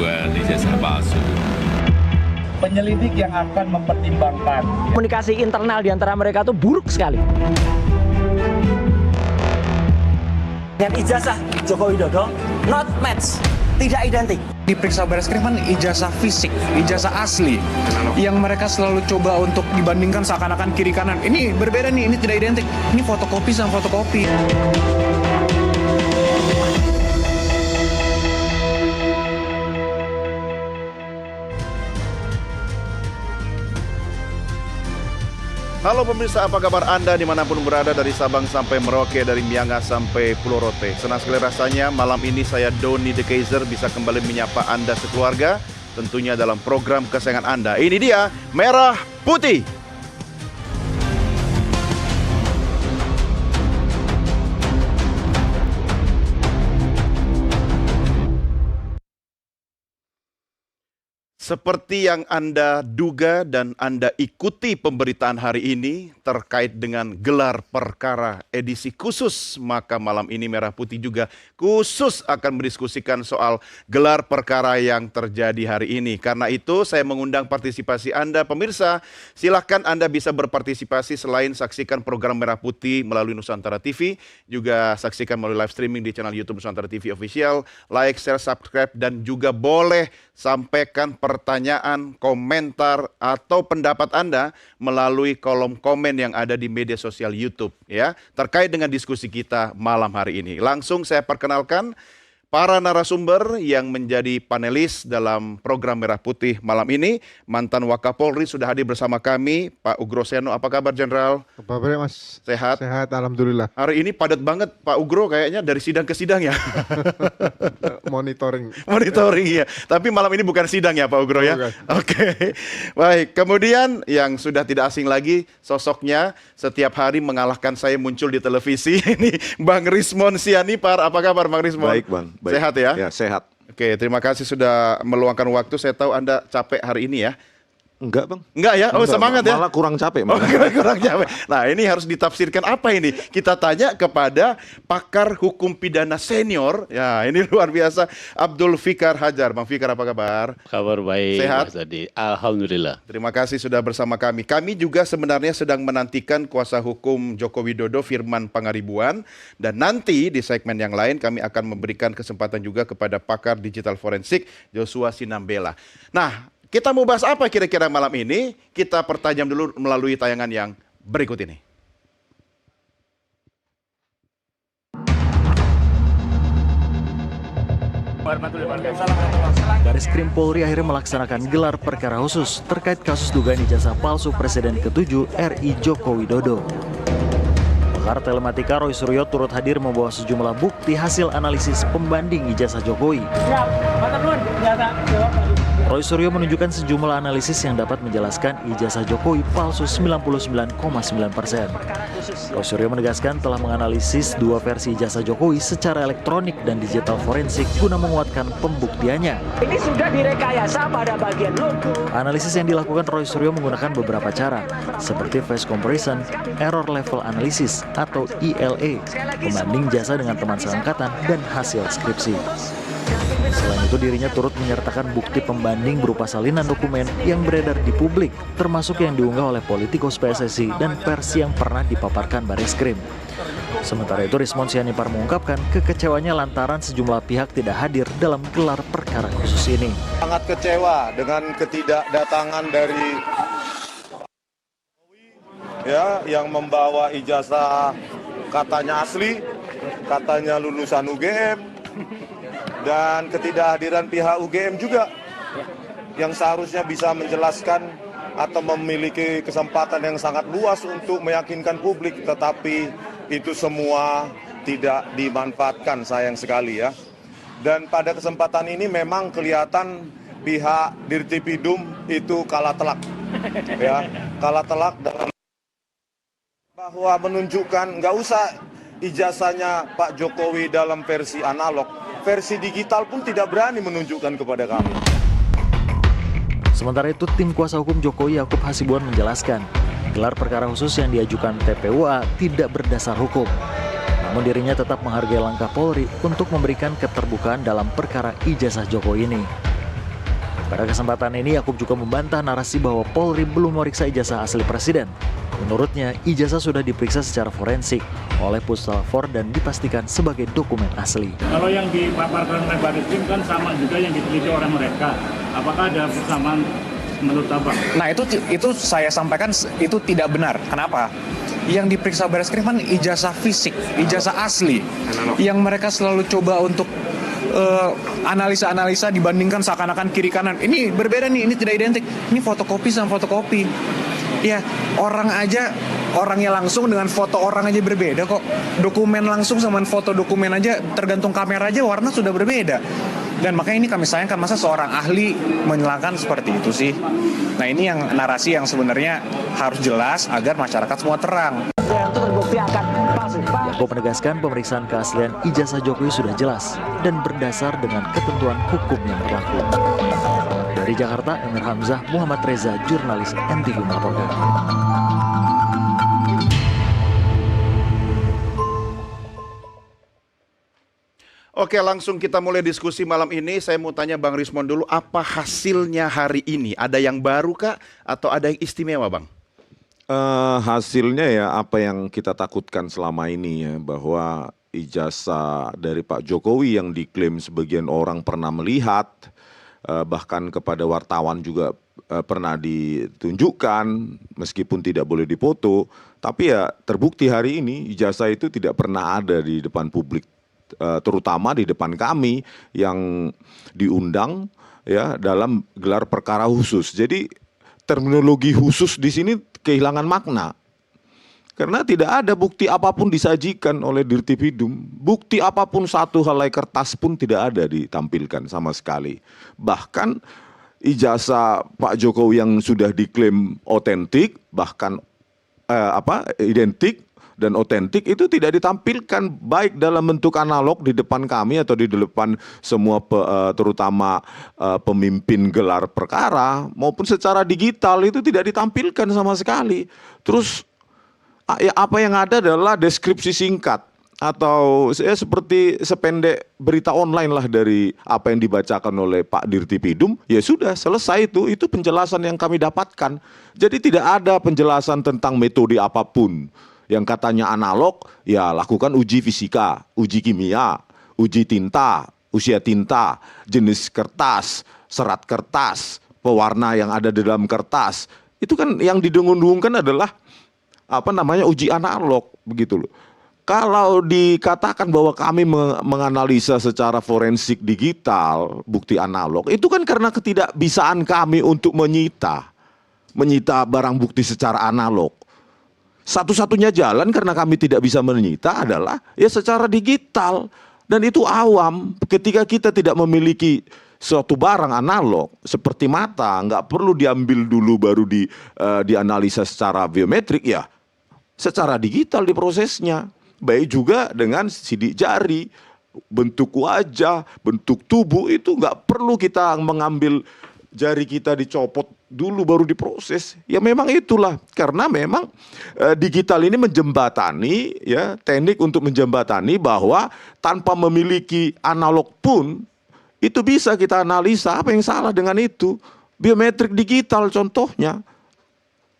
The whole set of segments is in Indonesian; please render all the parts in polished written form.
pengaduan ijazah palsu. Penyelidik yang akan mempertimbangkan. Komunikasi internal di antara mereka itu buruk sekali. Dengan ijazah Joko Widodo, not match, tidak identik. Diperiksa Bareskrim kan ijazah fisik, ijazah asli, yang mereka selalu coba untuk dibandingkan seakan-akan kiri kanan. Ini berbeda nih, ini tidak identik. Ini fotokopi sama fotokopi. Halo pemirsa, apa kabar Anda dimanapun berada, dari Sabang sampai Merauke, dari Miangas sampai Pulau Rote. Senang sekali rasanya malam ini saya Doni The Kaiser bisa kembali menyapa Anda sekeluarga, tentunya dalam program kesayangan Anda. Ini dia Merah Putih. Seperti yang Anda duga dan Anda ikuti pemberitaan hari ini terkait dengan gelar perkara edisi khusus, maka malam ini Merah Putih juga khusus akan mendiskusikan soal gelar perkara yang terjadi hari ini. Karena itu saya mengundang partisipasi Anda pemirsa. Silahkan Anda bisa berpartisipasi selain saksikan program Merah Putih melalui Nusantara TV, juga saksikan melalui live streaming di channel YouTube Nusantara TV Official. Like, share, subscribe, dan juga boleh sampaikan pertanyaan, komentar, atau pendapat Anda melalui kolom komen yang ada di media sosial YouTube ya, terkait dengan diskusi kita malam hari ini. Langsung saya perkenalkan para narasumber yang menjadi panelis dalam program Merah Putih malam ini. Mantan Wakapolri sudah hadir bersama kami, Pak Ugro Seno. Apa kabar, Jenderal? Kabar Mas? Sehat? Sehat, alhamdulillah. Hari ini padat banget Pak Ugro, kayaknya dari sidang ke sidang ya. Monitoring. Monitoring ya. Tapi malam ini bukan sidang ya Pak Ugro ya. Bukan. Oke. Baik, kemudian yang sudah tidak asing lagi sosoknya, setiap hari mengalahkan saya muncul di televisi. Ini Bang Rismon Sianipar. Apa kabar Bang Rismon? Baik Bang. Baik. Sehat ya? Ya, sehat. Oke, terima kasih sudah meluangkan waktu. Saya tahu Anda capek hari ini ya. Enggak Bang. Enggak ya? Oh, Enggak, semangat ya? Malah kurang capek. Oh, kurang capek. Nah, ini harus ditafsirkan apa ini? Kita tanya kepada pakar hukum pidana senior. Ya, ini luar biasa. Abdul Fikar Hajar. Bang Fikar, apa kabar? Kabar baik, Sehat? Mas Adi. Alhamdulillah. Terima kasih sudah bersama kami. Kami juga sebenarnya sedang menantikan kuasa hukum Joko Widodo, Firman Pangaribuan. Dan nanti di segmen yang lain kami akan memberikan kesempatan juga kepada pakar digital forensik Joshua Sinambela. Nah, kita mau bahas apa kira-kira malam ini? Kita pertajam dulu melalui tayangan yang berikut ini. Bareskrim Polri akhirnya melaksanakan gelar perkara khusus terkait kasus dugaan ijazah palsu Presiden ke-7 RI Joko Widodo. Pakar telematika Roy Suryo turut hadir membawa sejumlah bukti hasil analisis pembanding ijazah Jokowi. Roy Suryo menunjukkan sejumlah analisis yang dapat menjelaskan ijazah Jokowi palsu 99,9%. Roy Suryo menegaskan telah menganalisis dua versi ijazah Jokowi secara elektronik dan digital forensik guna menguatkan pembuktiannya. Ini sudah direkayasa pada bagian logo. Analisis yang dilakukan Roy Suryo menggunakan beberapa cara, seperti face comparison, error level analysis atau ELA, pembanding jasa dengan teman seangkatan, dan hasil skripsi. Selain itu dirinya turut menyertakan bukti pembanding berupa salinan dokumen yang beredar di publik, termasuk yang diunggah oleh politikus PSSI dan versi yang pernah dipaparkan Bareskrim. Sementara itu Rismon Sianipar mengungkapkan kekecewanya lantaran sejumlah pihak tidak hadir dalam gelar perkara khusus ini. Sangat kecewa dengan ketidakdatangan dari yang membawa ijazah katanya asli, katanya lulusan UGM, dan ketidakhadiran pihak UGM juga yang seharusnya bisa menjelaskan atau memiliki kesempatan yang sangat luas untuk meyakinkan publik, tetapi itu semua tidak dimanfaatkan, sayang sekali ya. Dan pada kesempatan ini memang kelihatan pihak Dirtipidum itu kalah telak, ya, kalah telak dalam bahwa menunjukkan nggak usah ijazahnya Pak Jokowi dalam versi analog, versi digital pun tidak berani menunjukkan kepada kami. Sementara itu tim kuasa hukum Jokowi Yakub Hasibuan menjelaskan, gelar perkara khusus yang diajukan TPUA tidak berdasar hukum. Namun dirinya tetap menghargai langkah Polri untuk memberikan keterbukaan dalam perkara ijazah Jokowi ini. Pada kesempatan ini, Yakub juga membantah narasi bahwa Polri belum memeriksa ijazah asli Presiden. Menurutnya, ijazah sudah diperiksa secara forensik oleh Puslap 4 dan dipastikan sebagai dokumen asli. Kalau yang dipaparkan oleh Barreskrim kan sama juga yang diteliti oleh mereka. Apakah ada persamaan menurut Abang? Nah itu saya sampaikan itu tidak benar. Kenapa? Yang diperiksa Barreskrim kan ijazah fisik, ijazah asli. Yang mereka selalu coba untuk analisa-analisa dibandingkan seakan-akan kiri kanan. Ini berbeda nih, ini tidak identik. Ini fotokopi sama fotokopi. Ya, orangnya langsung dengan foto orang aja berbeda kok. Dokumen langsung sama foto dokumen aja, tergantung kamera aja warna sudah berbeda. Dan makanya ini kami sayangkan, masa seorang ahli menyalahkan seperti itu sih. Nah ini yang narasi yang sebenarnya harus jelas agar masyarakat semua terang. Yakub menegaskan pemeriksaan keaslian ijazah Jokowi sudah jelas dan berdasar dengan ketentuan hukum yang berlaku. Dari Jakarta, Emir Hamzah, Muhammad Reza, jurnalis NTV melaporkan. Oke, langsung kita mulai diskusi malam ini. Saya mau tanya Bang Rismon dulu, apa hasilnya hari ini? Ada yang baru kah atau ada yang istimewa, Bang? Hasilnya ya apa yang kita takutkan selama ini ya, bahwa ijazah dari Pak Jokowi yang diklaim sebagian orang pernah melihat, bahkan kepada wartawan juga pernah ditunjukkan meskipun tidak boleh dipoto, tapi ya terbukti hari ini ijazah itu tidak pernah ada di depan publik, terutama di depan kami yang diundang ya dalam gelar perkara khusus. Jadi terminologi khusus di sini kehilangan makna. Karena tidak ada bukti apapun disajikan oleh Dirtipidum. Bukti apapun satu helai kertas pun tidak ada ditampilkan sama sekali. Bahkan ijazah Pak Jokowi yang sudah diklaim otentik, bahkan identik dan otentik itu tidak ditampilkan baik dalam bentuk analog di depan kami atau di depan semua terutama pemimpin gelar perkara maupun secara digital itu tidak ditampilkan sama sekali. Terus ya apa yang ada adalah deskripsi singkat atau seperti sependek berita online lah dari apa yang dibacakan oleh Pak Dirtipidum. Ya sudah selesai itu penjelasan yang kami dapatkan. Jadi tidak ada penjelasan tentang metode apapun. Yang katanya analog, ya lakukan uji fisika, uji kimia, uji tinta, usia tinta, jenis kertas, serat kertas, pewarna yang ada di dalam kertas. Itu kan yang didengung-dengungkan adalah uji analog begitu loh. Kalau dikatakan bahwa kami menganalisa secara forensik digital, bukti analog, itu kan karena ketidakbisaan kami untuk menyita barang bukti secara analog. Satu-satunya jalan karena kami tidak bisa menyita adalah ya secara digital. Dan itu awam ketika kita tidak memiliki suatu barang analog seperti mata, nggak perlu diambil dulu baru dianalisa secara biometrik ya. Secara digital diprosesnya. Baik juga dengan sidik jari, bentuk wajah, bentuk tubuh itu nggak perlu kita mengambil jari kita dicopot dulu baru diproses. Ya memang itulah karena memang digital ini menjembatani ya, teknik untuk menjembatani bahwa tanpa memiliki analog pun itu bisa kita analisa apa yang salah dengan itu. Biometrik digital contohnya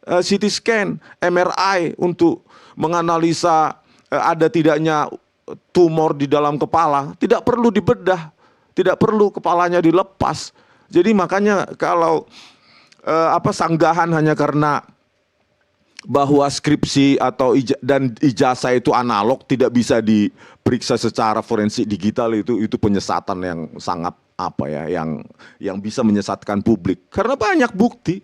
CT scan, MRI untuk menganalisa ada tidaknya tumor di dalam kepala, tidak perlu dibedah, tidak perlu kepalanya dilepas. Jadi makanya kalau sanggahan hanya karena bahwa skripsi atau ijazah itu analog tidak bisa diperiksa secara forensik digital itu penyesatan yang sangat yang bisa menyesatkan publik. Karena banyak bukti.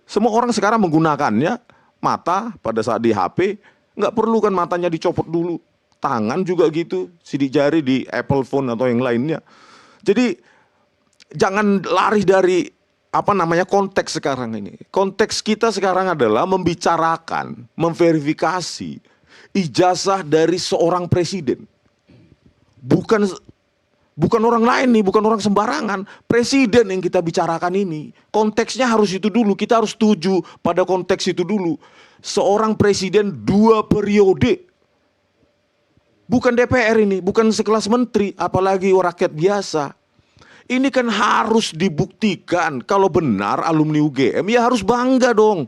Semua orang sekarang menggunakannya mata pada saat di HP, nggak perlu kan matanya dicopot dulu. Tangan juga gitu, sidik jari di Apple phone atau yang lainnya. Jadi jangan lari dari konteks sekarang ini. Konteks kita sekarang adalah membicarakan, memverifikasi ijazah dari seorang presiden. Bukan orang lain nih, bukan orang sembarangan. Presiden yang kita bicarakan ini. Konteksnya harus itu dulu, kita harus setuju pada konteks itu dulu. Seorang presiden 2 periode. Bukan DPR ini, bukan sekelas menteri, apalagi rakyat biasa. Ini kan harus dibuktikan. Kalau benar alumni UGM ya harus bangga dong.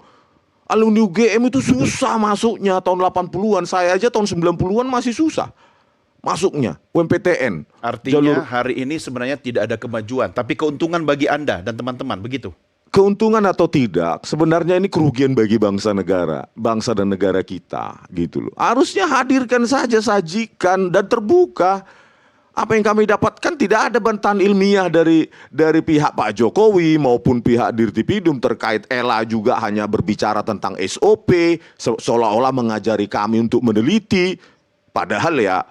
Alumni UGM itu susah masuknya tahun 80-an. Saya aja tahun 90-an masih susah masuknya UMPTN. Artinya hari ini sebenarnya tidak ada kemajuan, tapi keuntungan bagi Anda dan teman-teman, begitu? Keuntungan atau tidak, sebenarnya ini kerugian bagi bangsa dan negara kita, gitu loh. Harusnya hadirkan saja, sajikan dan terbuka. Apa yang kami dapatkan tidak ada bantahan ilmiah dari pihak Pak Jokowi maupun pihak Dirtipidum terkait ELA juga hanya berbicara tentang SOP, seolah-olah mengajari kami untuk meneliti, padahal ya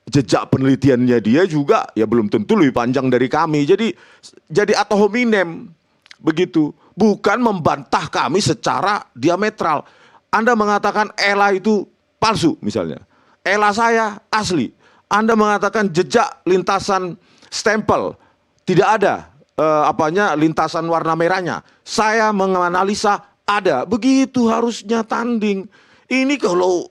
jejak penelitiannya dia juga ya belum tentu lebih panjang dari kami. Jadi ad hominem begitu, bukan membantah kami secara diametral. Anda mengatakan ELA itu palsu misalnya, ELA saya asli. Anda mengatakan jejak lintasan stempel tidak ada lintasan warna merahnya. Saya menganalisa ada. Begitu harusnya tanding. Ini kalau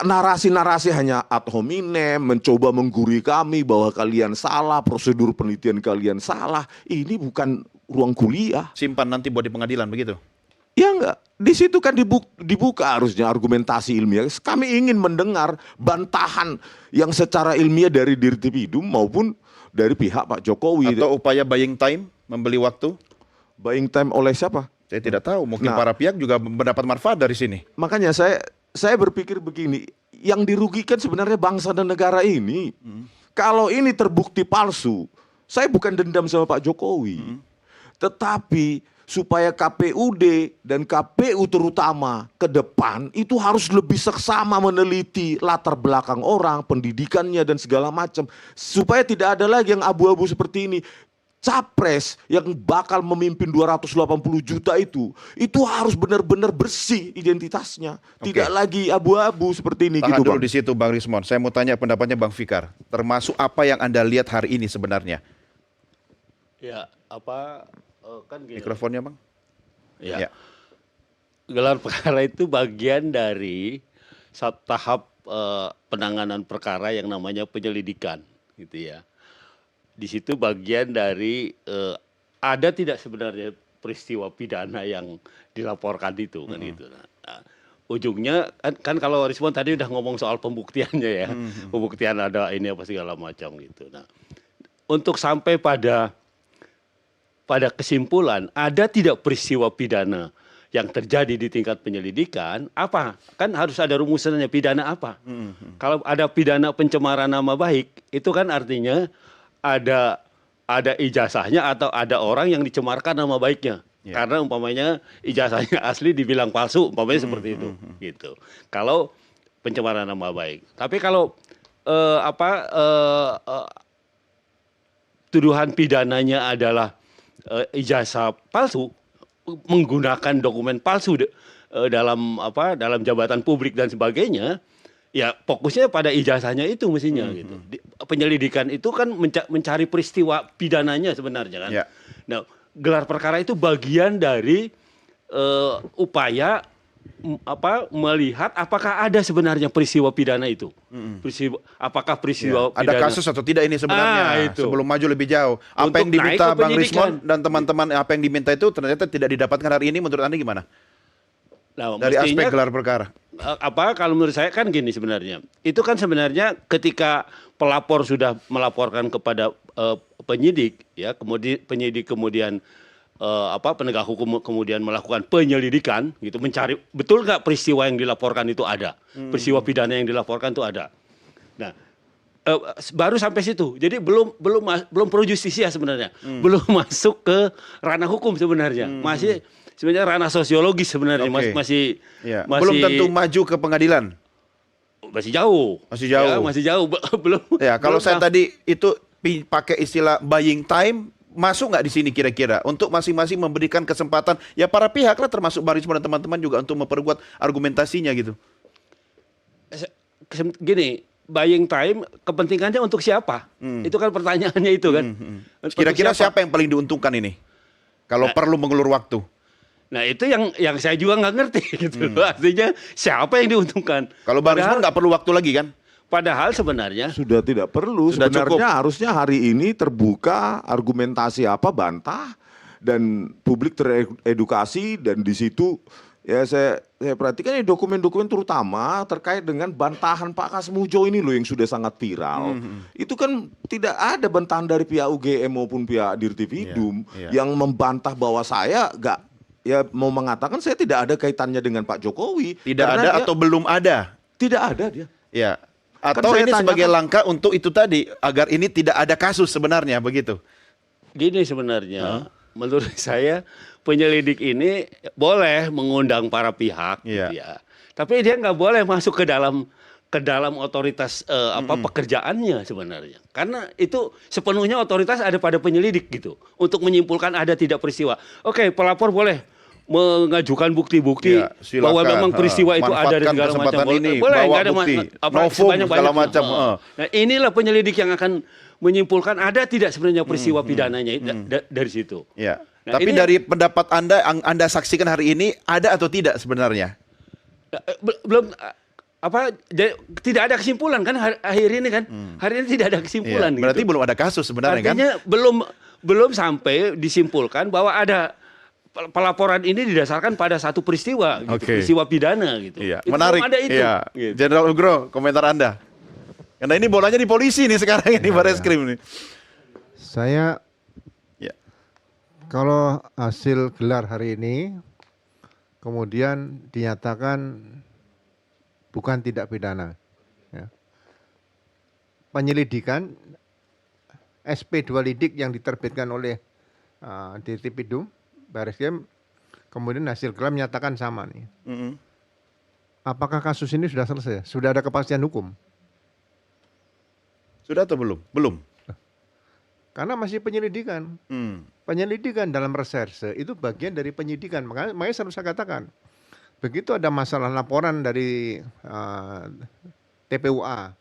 narasi-narasi hanya ad hominem, mencoba menggurui kami bahwa kalian salah, prosedur penelitian kalian salah, ini bukan ruang kuliah. Simpan nanti buat di pengadilan, begitu? Ya enggak, di situ kan dibuka harusnya argumentasi ilmiah. Kami ingin mendengar bantahan yang secara ilmiah dari Dirtipidum maupun dari pihak Pak Jokowi. Atau upaya buying time, membeli waktu? Buying time oleh siapa? Saya tidak tahu, mungkin para pihak juga mendapat manfaat dari sini. Makanya saya berpikir begini, yang dirugikan sebenarnya bangsa dan negara ini. Kalau ini terbukti palsu, saya bukan dendam sama Pak Jokowi. Tetapi supaya KPUD dan KPU terutama ke depan itu harus lebih seksama meneliti latar belakang orang, pendidikannya dan segala macam. Supaya tidak ada lagi yang abu-abu seperti ini. Capres yang bakal memimpin 280 juta itu harus benar-benar bersih identitasnya. Tidak lagi abu-abu seperti ini. Tahan gitu, dulu Bang. di situ Bang Rismon. Saya mau tanya pendapatnya Bang Fikar. Termasuk apa yang Anda lihat hari ini sebenarnya? Ya, kan gini. Mikrofonnya Bang. Ya. Gelar perkara itu bagian dari satu tahap penanganan perkara yang namanya penyelidikan, gitu ya. Di situ bagian dari ada tidak sebenarnya peristiwa pidana yang dilaporkan itu, kan gitu. Nah, ujungnya kan kalau Rismon tadi udah ngomong soal pembuktiannya ya, pembuktian ada ini apa segala macam gitu. Nah, untuk sampai pada kesimpulan ada tidak peristiwa pidana yang terjadi di tingkat penyelidikan, apa? Kan harus ada rumusannya, pidana apa? Kalau ada pidana pencemaran nama baik, itu kan artinya ada ijazahnya atau ada orang yang dicemarkan nama baiknya. Karena umpamanya ijazahnya asli dibilang palsu, umpamanya seperti itu. Gitu. Kalau pencemaran nama baik. Tapi kalau tuduhan pidananya adalah ijazah palsu, menggunakan dokumen palsu dalam jabatan publik dan sebagainya, ya fokusnya pada ijazahnya itu mestinya gitu. Penyelidikan itu kan mencari peristiwa pidananya sebenarnya kan. Nah, gelar perkara itu bagian dari upaya melihat apakah ada sebenarnya peristiwa pidana itu. Apakah peristiwa ada pidana kasus atau tidak ini sebenarnya sebelum maju lebih jauh. Apa yang diminta Bang Rismon dan teman-teman, apa yang diminta itu ternyata tidak didapatkan hari ini, menurut Anda gimana? Nah, dari aspek gelar perkara. Kalau menurut saya kan gini sebenarnya. Itu kan sebenarnya ketika pelapor sudah melaporkan kepada penyidik, ya, kemudian penyidik kemudian penegak hukum kemudian melakukan penyelidikan, gitu, mencari betul nggak peristiwa yang dilaporkan itu ada, peristiwa pidana yang dilaporkan itu ada. Nah, baru sampai situ. Jadi belum pro justisia sebenarnya, belum masuk ke ranah hukum sebenarnya, masih sebenarnya ranah sosiologis sebenarnya, masih belum tentu maju ke pengadilan. Masih jauh. Ya, masih jauh. Belum. Ya, kalau saya tadi itu pakai istilah buying time, masuk nggak di sini kira-kira untuk masing-masing memberikan kesempatan ya para pihak lah, termasuk Bang Rismon dan teman-teman juga untuk memperkuat argumentasinya gitu. Gini, buying time kepentingannya untuk siapa? Itu kan pertanyaannya itu kan. Kira-kira siapa yang paling diuntungkan ini? Kalau perlu mengulur waktu. Nah, itu yang saya juga nggak ngerti gitu. Artinya siapa yang diuntungkan? Kalau Bang Rismon nggak perlu waktu lagi kan? Padahal sebenarnya Sudah tidak perlu. Sudah Sebenarnya cukup. harusnya hari ini terbuka argumentasi apa bantah dan publik teredukasi, dan di situ ya saya perhatikan ini dokumen-dokumen terutama terkait dengan bantahan Pak Kasmujo ini loh yang sudah sangat viral. Itu kan tidak ada bantahan dari pihak UGM maupun pihak Dirtipidum yang membantah bahwa saya mau mengatakan saya tidak ada kaitannya dengan Pak Jokowi. Tidak Karena ada dia atau belum ada? tidak ada dia. Ya. Kan Atau saya ini sebagai tanyakan- langkah untuk itu tadi, agar ini tidak ada kasus sebenarnya, begitu? gini sebenarnya, menurut saya penyelidik ini boleh mengundang para pihak, Iya. gitu ya. Tapi dia nggak boleh masuk ke dalam otoritas pekerjaannya sebenarnya. Karena itu sepenuhnya otoritas ada pada penyelidik gitu untuk menyimpulkan ada tidak peristiwa. Oke, pelapor boleh mengajukan bukti-bukti Ya, silakan. bahwa memang peristiwa itu ada dan Manfaatkan segala macam. kesempatan ini, Boleh, bawa nggak ada bukti, novum, sebanyak-banyaknya. segala macam. Nah, inilah penyelidik yang akan menyimpulkan ada tidak sebenarnya peristiwa pidananya dari situ. Ya. Nah, Tapi ini- dari pendapat Anda, yang Anda saksikan hari ini, ada atau tidak sebenarnya? Belum tidak ada kesimpulan kan akhir ini kan. Hari ini tidak ada kesimpulan Iya, berarti gitu. belum ada kasus sebenarnya kan? Artinya belum sampai disimpulkan bahwa ada pelaporan ini didasarkan pada satu peristiwa gitu, Oke. peristiwa pidana gitu. Iya, Itu menarik. belum ada itu. Iya. Gitu. Jenderal Ugro, komentar Anda. Karena ini bolanya di polisi nih sekarang ini, Barreskrim nih. Saya Ya. kalau hasil gelar hari ini kemudian dinyatakan bukan tindak pidana, ya. Penyelidikan SP2 lidik yang diterbitkan oleh Dirtipidum, Barreskrim, kemudian hasil gelar menyatakan sama nih. Mm-mm. Apakah kasus ini sudah selesai? Sudah ada kepastian hukum? Sudah atau belum? Belum. Karena masih penyelidikan. Penyelidikan dalam reserse itu bagian dari penyidikan. Makanya selalu saya katakan, begitu ada masalah laporan dari TPUA,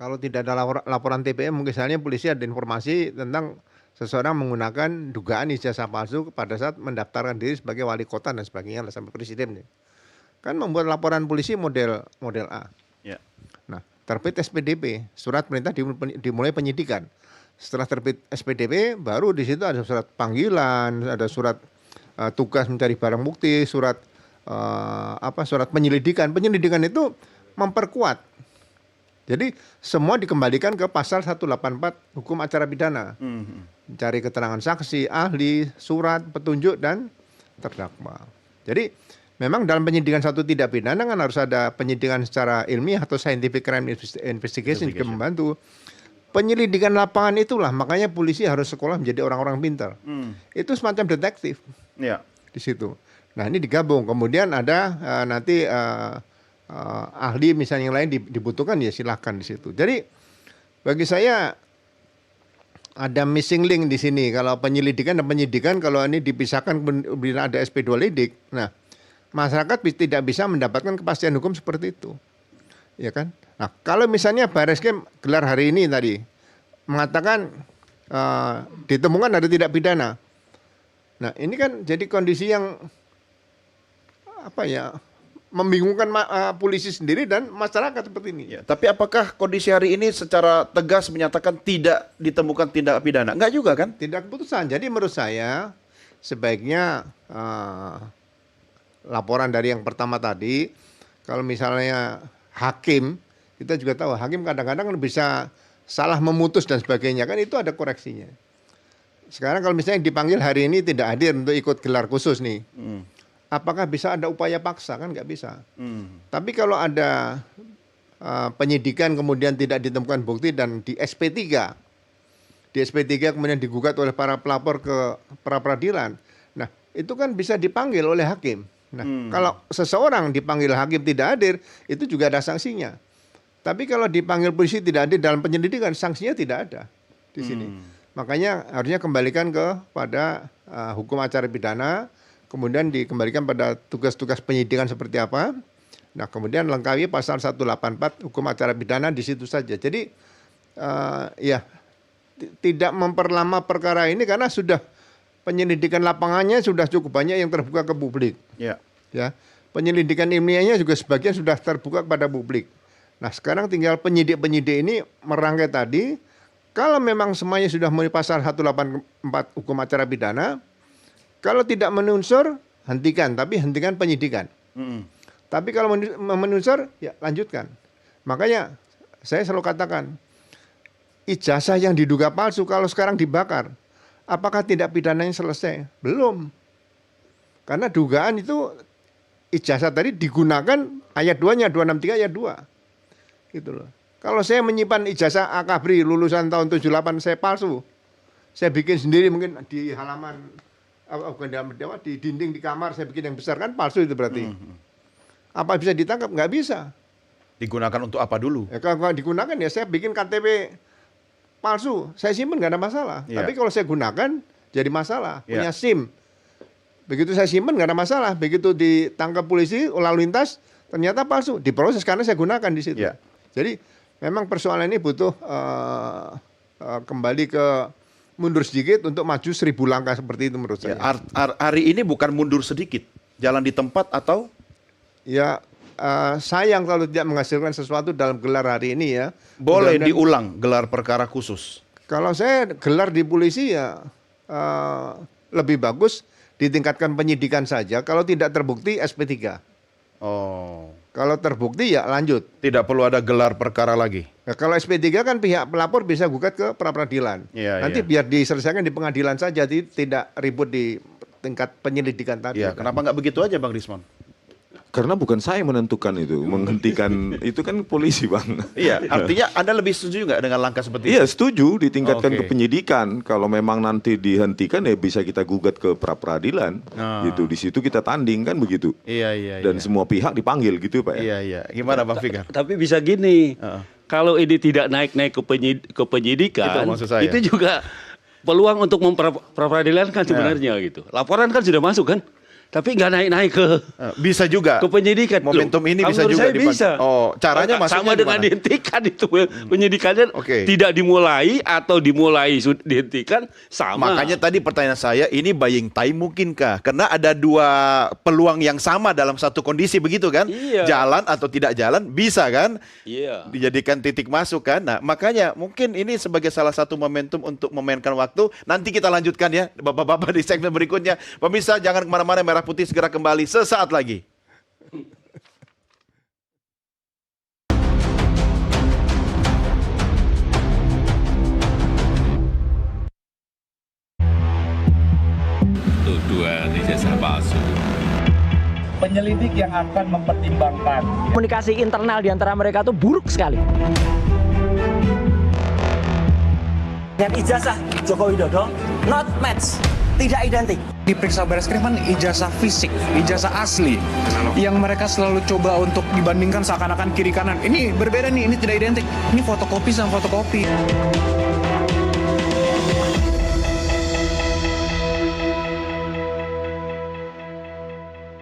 kalau tidak ada laporan TPM, misalnya polisi ada informasi tentang seseorang menggunakan dugaan ijazah palsu pada saat mendaftarkan diri sebagai wali kota dan sebagainya sampai presiden. Kan membuat laporan polisi model A. Ya. Nah, terbit SPDP, surat perintah dimulai penyidikan. Setelah terbit SPDP, baru di situ ada surat panggilan, ada surat tugas mencari barang bukti, surat surat penyelidikan. Penyelidikan itu memperkuat. Jadi semua dikembalikan ke pasal 184 Hukum Acara Pidana. Mencari keterangan saksi, ahli, surat, petunjuk, dan terdakwa. Jadi memang dalam penyidikan satu tindak pidana kan harus ada penyidikan secara ilmiah atau scientific crime investigation juga membantu. Penyelidikan lapangan itulah makanya polisi harus sekolah menjadi orang-orang pintar. Itu semacam detektif Ya. di situ. Nah ini digabung. Kemudian ada nanti ahli misalnya yang lain dibutuhkan ya silahkan di situ. Jadi bagi saya ada missing link di sini. Kalau penyelidikan dan penyidikan kalau ini dipisahkan bila ada SP2 lidik, nah masyarakat tidak bisa mendapatkan kepastian hukum seperti itu, ya kan? Nah kalau misalnya Barreskrim gelar hari ini tadi mengatakan ditemukan ada tidak pidana, nah ini kan jadi kondisi yang membingungkan polisi sendiri dan masyarakat seperti ini. Ya, tapi apakah kondisi hari ini secara tegas menyatakan tidak ditemukan tindak pidana? Enggak juga kan? Tidak keputusan. Jadi menurut saya sebaiknya laporan dari yang pertama tadi, kalau misalnya hakim, kita juga tahu hakim kadang-kadang bisa salah memutus dan sebagainya, kan itu ada koreksinya. Sekarang kalau misalnya dipanggil hari ini tidak hadir untuk ikut gelar khusus nih, apakah bisa ada upaya paksa? Kan nggak bisa. Tapi kalau ada penyidikan kemudian tidak ditemukan bukti dan di SP3 kemudian digugat oleh para pelapor ke pra peradilan, nah itu kan bisa dipanggil oleh hakim. Nah kalau seseorang dipanggil hakim tidak hadir, itu juga ada sanksinya. Tapi kalau dipanggil polisi tidak hadir dalam penyelidikan, sanksinya tidak ada di sini. Makanya harusnya kembalikan kepada hukum acara pidana, kemudian dikembalikan pada tugas-tugas penyidikan seperti apa. Nah, kemudian lengkapi pasal 184 Hukum Acara Pidana di situ saja. Jadi tidak memperlama perkara ini karena sudah penyelidikan lapangannya sudah cukup banyak yang terbuka ke publik. Ya. Ya. Penyelidikan ilmiahnya juga sebagian sudah terbuka kepada publik. Nah sekarang tinggal penyidik-penyidik ini merangkai tadi, kalau memang semuanya sudah memenuhi pasal 184 hukum acara pidana, kalau tidak menunsur, hentikan, tapi hentikan penyidikan. Tapi kalau menunsur, ya lanjutkan. Makanya saya selalu katakan, ijazah yang diduga palsu kalau sekarang dibakar, apakah tidak pidananya selesai? Belum. Karena dugaan itu ijazah tadi digunakan ayat 2-nya, 263 ayat 2. Gitu loh. Kalau saya menyimpan ijazah Akabri lulusan tahun 78 saya palsu. Saya bikin sendiri mungkin di halaman di dinding di kamar saya bikin yang besar, kan palsu itu berarti. Apa bisa ditangkap? Nggak bisa. Digunakan untuk apa dulu? Ya, kalau digunakan ya saya bikin KTP palsu, saya simpan nggak ada masalah. Tapi kalau saya gunakan jadi masalah. Punya SIM. Begitu saya simpan nggak ada masalah. Begitu ditangkap polisi lalu lintas ternyata palsu, diproses karena saya gunakan di situ. Jadi memang persoalan ini butuh kembali ke mundur sedikit untuk maju 1000 langkah seperti itu menurut saya. Hari ini bukan mundur sedikit, jalan di tempat atau? Ya sayang kalau tidak menghasilkan sesuatu dalam gelar hari ini ya. Boleh diulang gelar perkara khusus. Kalau saya gelar di polisi ya lebih bagus ditingkatkan penyidikan saja. Kalau tidak terbukti SP3. Oh. Kalau terbukti ya lanjut. Tidak perlu ada gelar perkara lagi. Ya, kalau SP3 kan pihak pelapor bisa gugat ke pra-peradilan. Nanti biar diselesaikan di pengadilan saja, tidak ribut di tingkat penyelidikan tadi. Ya, kenapa nggak begitu aja Bang Rismon? Karena bukan saya menentukan itu, menghentikan itu kan polisi, Bang. Iya, artinya Anda lebih setuju nggak dengan langkah seperti itu? Iya, setuju ditingkatkan ke penyidikan. Kalau memang nanti dihentikan ya bisa kita gugat ke pra-peradilan. Gitu. Di situ kita tanding kan begitu. Iya. Dan semua pihak dipanggil gitu, Pak. Iya. Gimana Bang Fikar? Tapi bisa gini. Kalau ini tidak naik-naik ke penyidikan, itu juga peluang untuk pra-peradilan kan sebenarnya gitu. Laporan kan sudah masuk kan? Tapi nggak naik-naik ke bisa juga ke penyidikan. Momentum ini bisa juga bisa. Oh, caranya sama maksudnya dengan dihentikan itu penyidikannya tidak dimulai atau dihentikan sama. Makanya tadi pertanyaan saya, ini buying time mungkinkah? Karena ada dua peluang yang sama dalam satu kondisi begitu kan? Jalan atau tidak jalan bisa kan? Dijadikan titik masuk kan? Nah, makanya mungkin ini sebagai salah satu momentum untuk memainkan waktu. Nanti kita lanjutkan ya Bapak-bapak di segmen berikutnya. Pemirsa jangan kemana-mana, Merah Putih segera kembali sesaat lagi. Tuduhan ijazah palsu. Penyelidik yang akan mempertimbangkan. Komunikasi internal di antara mereka itu buruk sekali. Dengan ijazah Joko Widodo, not match, tidak identik. Diperiksa Barreskrim kan ijazah fisik, ijazah asli. Yang mereka selalu coba untuk dibandingkan seakan-akan kiri kanan. Ini berbeda nih, ini tidak identik. Ini fotokopi sama fotokopi.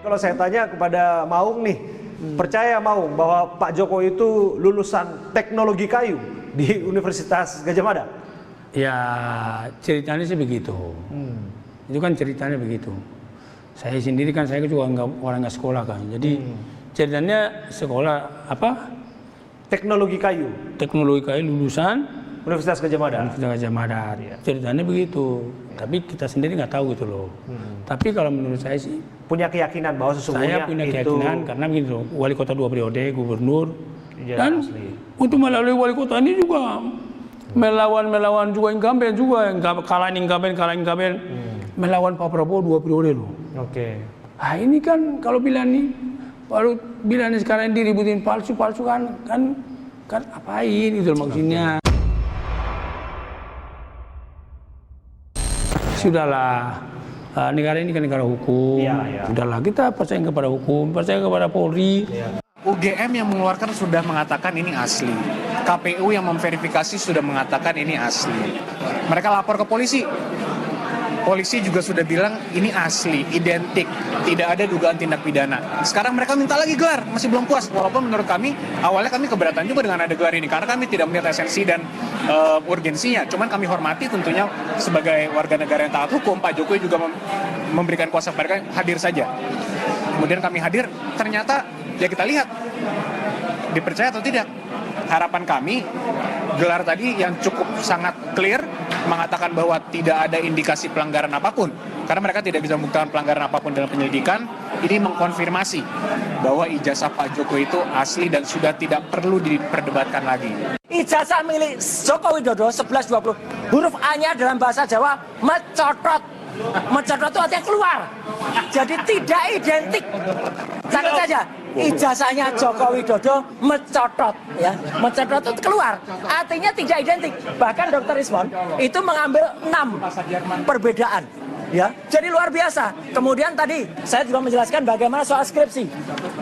Kalau saya tanya kepada Maung nih, percaya Maung bahwa Pak Jokowi itu lulusan teknologi kayu di Universitas Gadjah Mada? Ya ceritanya sih begitu. Itu kan ceritanya begitu. Saya sendiri kan saya juga orang nggak sekolah kan. Jadi ceritanya sekolah apa? Teknologi kayu. Teknologi kayu lulusan Universitas Gadjah Mada. Universitas Gadjah Mada. Ceritanya begitu. Tapi kita sendiri nggak tahu gitu loh. Tapi kalau menurut saya sih punya keyakinan bahwa sesungguhnya saya punya itu keyakinan karena begini loh, wali kota 2 periode, gubernur, dan asli. untuk melalui wali kota ini juga melawan juga incumbent juga, kalahin incumbent, melawan Pak Prabowo 2 periode loh. Nah ini kan kalau bilang nih, baru bilang sekarang diributin palsu kan apain itu maksudnya. Sudahlah, negara ini kan negara hukum. Sudahlah, kita percaya kepada hukum, percaya kepada Polri. UGM yang mengeluarkan sudah mengatakan ini asli. KPU yang memverifikasi sudah mengatakan ini asli. Mereka lapor ke polisi. Polisi juga sudah bilang ini asli, identik, tidak ada dugaan tindak pidana. Sekarang mereka minta lagi gelar, masih belum puas. Walaupun menurut kami, awalnya kami keberatan juga dengan ada gelar ini. Karena kami tidak melihat esensi dan urgensinya. Cuman kami hormati tentunya sebagai warga negara yang taat hukum, Pak Jokowi juga memberikan kuasa mereka hadir saja. Kemudian kami hadir, ternyata ya kita lihat, dipercaya atau tidak. harapan kami gelar tadi yang cukup sangat clear mengatakan bahwa tidak ada indikasi pelanggaran apapun karena mereka tidak bisa membuktikan pelanggaran apapun dalam penyelidikan. Ini mengkonfirmasi bahwa ijazah Pak Jokowi itu asli dan sudah tidak perlu diperdebatkan lagi. Ijazah milik Joko Widodo 1120 huruf A-nya dalam bahasa Jawa mencotot. Mencotot itu artinya keluar. Jadi tidak identik. Catat saja. Ijazahnya Joko Widodo mencotot, ya. Mencotot itu keluar. Artinya tidak identik. Bahkan Dr. Rismon itu mengambil 6 perbedaan. Ya, jadi luar biasa. Kemudian tadi saya juga menjelaskan bagaimana soal skripsi.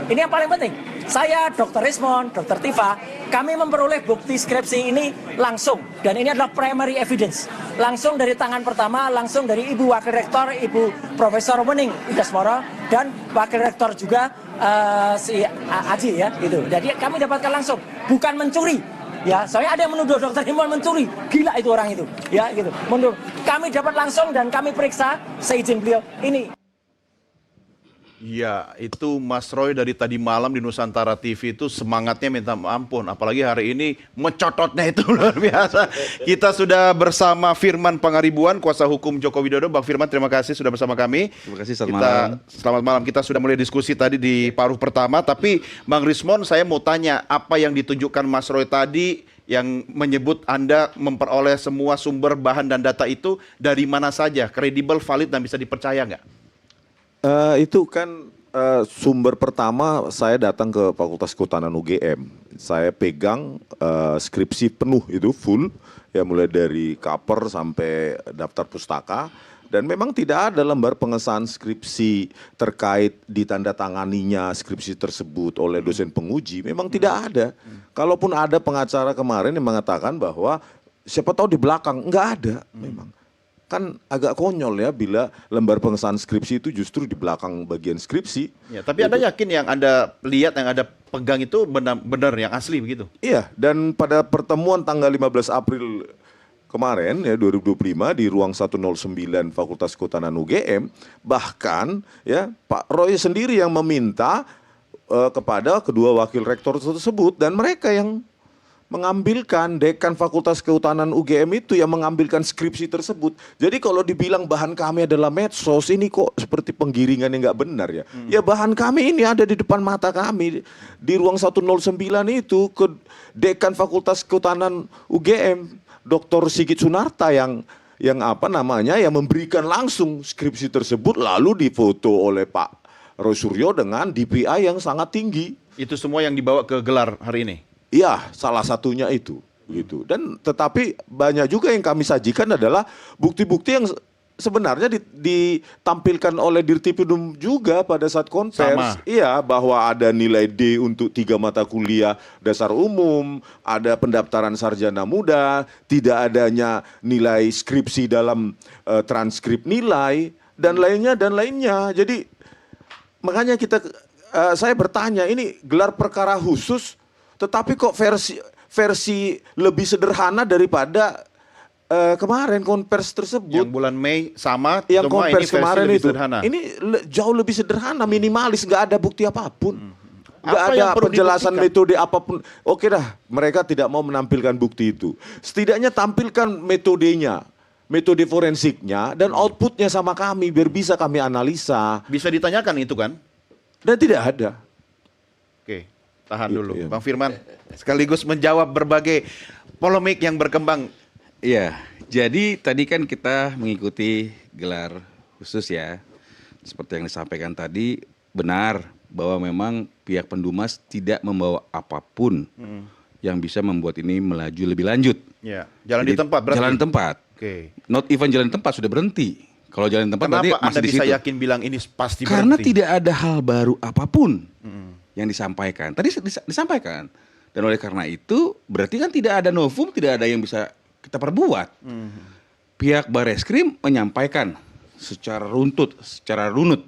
Ini yang paling penting. Saya, Dr. Rismon, Dr. Tifa, kami memperoleh bukti skripsi ini langsung. Dan ini adalah primary evidence. Langsung dari tangan pertama, langsung dari Ibu Wakil Rektor, Ibu Profesor Wening Idasmoro, dan Wakil Rektor juga si Aji ya, gitu. Jadi kami dapatkan langsung, bukan mencuri. Ya, soalnya ada yang menuduh Dr. Himon mencuri. Gila itu orang itu. Ya, gitu. Menurut kami dapat langsung dan kami periksa seizin beliau. Ini. Ya, itu Mas Roy dari tadi malam di Nusantara TV itu semangatnya minta ampun. Apalagi hari ini mencototnya itu luar biasa. Kita sudah bersama Firman Pangaribuan, kuasa hukum Joko Widodo. Bang Firman, terima kasih sudah bersama kami. Terima kasih, selamat malam. Selamat malam. Kita sudah mulai diskusi tadi di paruh pertama. Tapi Bang Rismon, saya mau tanya, apa yang ditunjukkan Mas Roy tadi yang menyebut Anda memperoleh semua sumber bahan dan data itu dari mana saja? Kredibel, valid, dan bisa dipercaya nggak? Itu kan sumber pertama saya datang ke Fakultas Kehutanan UGM. Saya pegang skripsi penuh itu full, ya mulai dari cover sampai daftar pustaka. Dan memang tidak ada lembar pengesahan skripsi terkait ditandatanganinya skripsi tersebut oleh dosen penguji. Memang tidak ada. Kalaupun ada pengacara kemarin yang mengatakan bahwa siapa tahu di belakang, enggak ada memang. Kan agak konyol ya bila lembar pengesahan skripsi itu justru di belakang bagian skripsi. Ya, tapi Anda yakin yang Anda lihat, yang Anda pegang itu benar yang asli begitu? Iya, dan pada pertemuan tanggal 15 April kemarin ya 2025 di ruang 109 Fakultas Kehutanan UGM, bahkan ya Pak Roy sendiri yang meminta kepada kedua wakil rektor tersebut, dan mereka yang mengambilkan, dekan Fakultas Kehutanan UGM itu yang mengambilkan skripsi tersebut. Jadi kalau dibilang bahan kami adalah medsos, ini kok seperti penggiringan yang nggak benar ya. Ya bahan kami ini ada di depan mata kami. Di ruang 109 itu ke dekan Fakultas Kehutanan UGM, Dr. Sigit Sunarta yang memberikan langsung skripsi tersebut, lalu difoto oleh Pak Roy Suryo dengan DPI yang sangat tinggi. Itu semua yang dibawa ke gelar hari ini? Iya, salah satunya itu, gitu. Dan tetapi banyak juga yang kami sajikan adalah bukti-bukti yang sebenarnya ditampilkan oleh Dirtipidum juga pada saat konvers. Iya, bahwa ada nilai D untuk 3 mata kuliah dasar umum, ada pendaftaran sarjana muda, tidak adanya nilai skripsi dalam transkrip nilai dan lainnya. Jadi makanya saya bertanya, ini gelar perkara khusus. Tetapi kok versi lebih sederhana daripada kemarin konvers tersebut. Yang bulan Mei sama, yang konvers kemarin itu. Sederhana. Ini jauh lebih sederhana, minimalis, nggak ada bukti apapun. Nggak ada penjelasan metode apapun. Oke dah, mereka tidak mau menampilkan bukti itu. Setidaknya tampilkan metodenya, metode forensiknya, dan outputnya sama kami, biar bisa kami analisa. Bisa ditanyakan itu kan? Dan tidak ada. Oke. Tahan dulu, iya. Bang Firman, sekaligus menjawab berbagai polemik yang berkembang. Iya, jadi tadi kan kita mengikuti gelar khusus ya. Seperti yang disampaikan tadi, benar bahwa memang pihak Pendumas tidak membawa apapun yang bisa membuat ini melaju lebih lanjut. Ya, jalan di tempat berarti? Jalan di tempat. Oke. Not even jalan di tempat, sudah berhenti. Kalau jalan di tempat berarti masih di situ. Kenapa Anda bisa yakin bilang ini pasti berhenti? Karena tidak ada hal baru apapun yang disampaikan. Tadi disampaikan. Dan oleh karena itu berarti kan tidak ada novum, tidak ada yang bisa kita perbuat. Pihak Bareskrim menyampaikan secara runtut, secara runut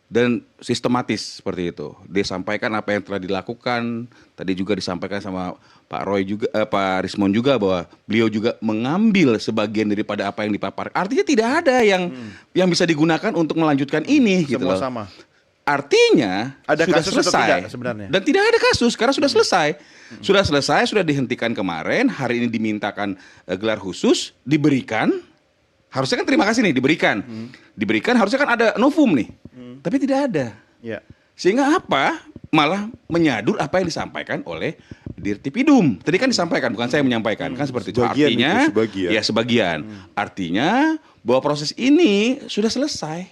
dan sistematis seperti itu. Dia sampaikan apa yang telah dilakukan. Tadi juga disampaikan sama Pak Roy juga, Pak Rismon juga, bahwa beliau juga mengambil sebagian daripada apa yang dipaparkan. Artinya tidak ada yang bisa digunakan untuk melanjutkan ini. Semua gitu loh. sama. Artinya Ada sudah kasus atau selesai tidak sebenarnya? dan tidak ada kasus karena sudah selesai. Sudah selesai, sudah dihentikan kemarin, hari ini dimintakan gelar khusus, diberikan. Harusnya kan terima kasih nih diberikan. Diberikan harusnya kan ada novum nih. Tapi tidak ada. Ya. Sehingga apa? Malah menyadur apa yang disampaikan oleh Dirtipidum. Tadi kan disampaikan, bukan saya yang menyampaikan, kan seperti itu. Sebagian Artinya, itu, sebagian. ya sebagian. Artinya bahwa proses ini sudah selesai.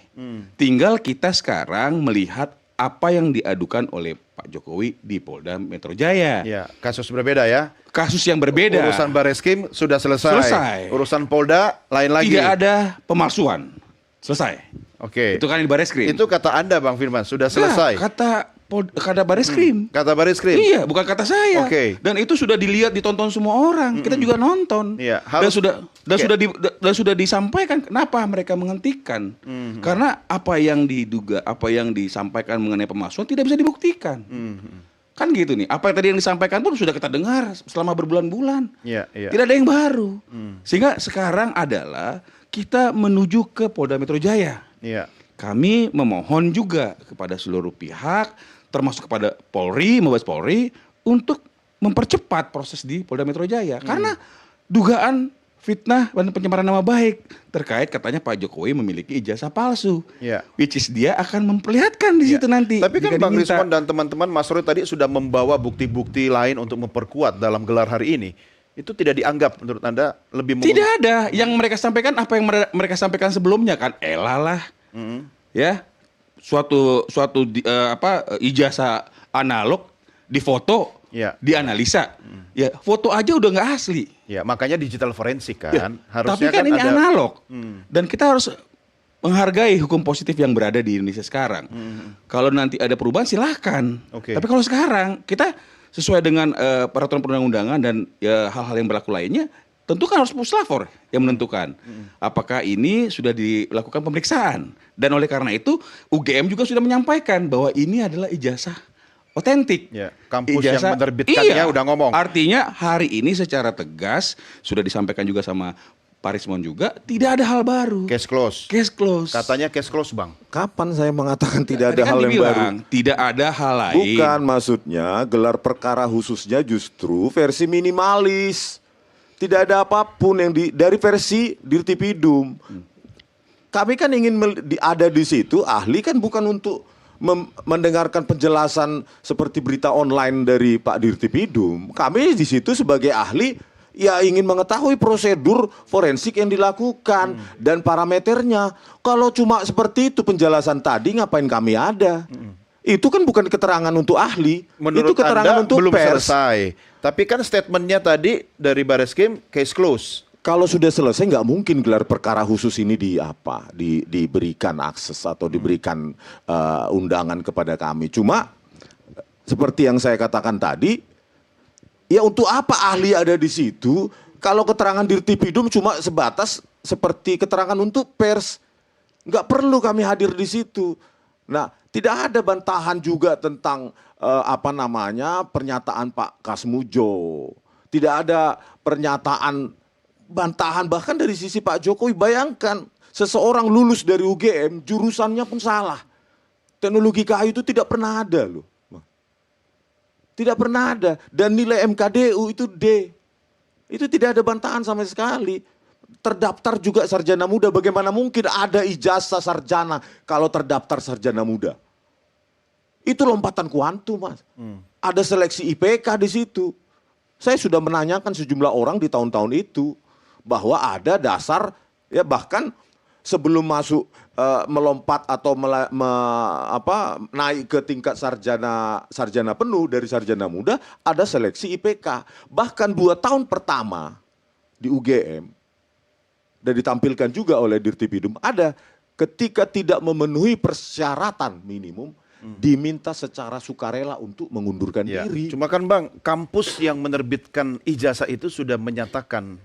Tinggal kita sekarang melihat apa yang diadukan oleh Pak Jokowi di Polda Metro Jaya. Ya, kasus berbeda ya. Kasus yang berbeda. Urusan Bareskrim sudah selesai. Selesai. Urusan Polda lain lagi. Tidak ada pemalsuan. Selesai. Oke. Itu kan di Bareskrim. Itu kata Anda Bang Firman, sudah selesai. Kata Bareskrim. Kata Bareskrim. Iya, bukan kata saya. Oke. Dan itu sudah dilihat, ditonton semua orang. Kita juga nonton. Iya, Dan sudah disampaikan kenapa mereka menghentikan. Karena apa yang diduga, apa yang disampaikan mengenai pemalsuan tidak bisa dibuktikan. Kan gitu nih. Apa yang tadi yang disampaikan pun sudah kita dengar selama berbulan-bulan. Iya, iya. Tidak ada yang baru. Sehingga sekarang adalah kita menuju ke Polda Metro Jaya. Iya. Kami memohon juga kepada seluruh pihak, termasuk kepada Polri, Mabes Polri, untuk mempercepat proses di Polda Metro Jaya. Karena dugaan fitnah dan pencemaran nama baik terkait katanya Pak Jokowi memiliki ijazah palsu. Iya. Which is dia akan memperlihatkan di situ nanti. Tapi kan jika Bang diminta. Rizwan dan teman-teman Mas Roy tadi sudah membawa bukti-bukti lain untuk memperkuat dalam gelar hari ini. Itu tidak dianggap menurut Anda lebih Tidak ada. Yang mereka sampaikan apa yang mereka sampaikan sebelumnya kan. Elah. Ya. Suatu ijazah analog difoto, dianalisa. Ya, foto aja udah nggak asli. Ya, makanya digital forensik kan. Ya, Harusnya tapi kan ini ada analog. Dan kita harus menghargai hukum positif yang berada di Indonesia sekarang. Kalau nanti ada perubahan silahkan. Oke. Tapi kalau sekarang kita sesuai dengan peraturan perundang-undangan dan hal-hal yang berlaku lainnya, tentu kan harus puslapor yang menentukan apakah ini sudah dilakukan pemeriksaan. Dan oleh karena itu UGM juga sudah menyampaikan bahwa ini adalah ijazah otentik. Ya, kampus yang menerbitkannya udah ngomong. Artinya hari ini secara tegas sudah disampaikan juga sama Pak Rismon juga, tidak ada hal baru. Case close. Case close. Katanya case close, Bang. Kapan saya mengatakan tidak ada Tadi kan hal yang baru? dibilang, tidak ada hal lain. Bukan, maksudnya gelar perkara khususnya justru versi minimalis. Tidak ada apapun yang dari versi Dirtipidum. Kami kan ingin ada di situ, ahli kan bukan untuk mendengarkan penjelasan seperti berita online dari Pak Dirtipidum. Kami di situ sebagai ahli ya ingin mengetahui prosedur forensik yang dilakukan dan parameternya. Kalau cuma seperti itu penjelasan tadi ngapain kami ada? Itu kan bukan keterangan untuk ahli, Menurut itu keterangan Anda untuk belum pers. selesai. Tapi kan statementnya tadi dari Bareskrim case close. Kalau sudah selesai nggak mungkin gelar perkara khusus ini diberikan akses atau diberikan undangan kepada kami. Cuma seperti yang saya katakan tadi, ya untuk apa ahli ada di situ kalau keterangan Dirtipidum cuma sebatas seperti keterangan untuk pers. Nggak perlu kami hadir di situ. Nah, tidak ada bantahan juga tentang pernyataan Pak Kasmujo. Tidak ada pernyataan bantahan bahkan dari sisi Pak Jokowi. Bayangkan seseorang lulus dari UGM jurusannya pun salah. Teknologi kayu itu tidak pernah ada loh. Tidak pernah ada. Dan nilai MKDU itu D. Itu tidak ada bantahan sama sekali. Terdaftar juga sarjana muda. Bagaimana mungkin ada ijazah sarjana kalau terdaftar sarjana muda? Itu lompatan kuantum, Mas. Ada seleksi IPK di situ. Saya sudah menanyakan sejumlah orang di tahun-tahun itu bahwa ada dasar, ya bahkan sebelum masuk melompat atau naik ke tingkat sarjana penuh dari sarjana muda, ada seleksi IPK. Bahkan 2 tahun pertama di UGM dan ditampilkan juga oleh Dirtipidum ada ketika tidak memenuhi persyaratan minimum diminta secara sukarela untuk mengundurkan diri. Cuma kan Bang, kampus yang menerbitkan ijazah itu sudah menyatakan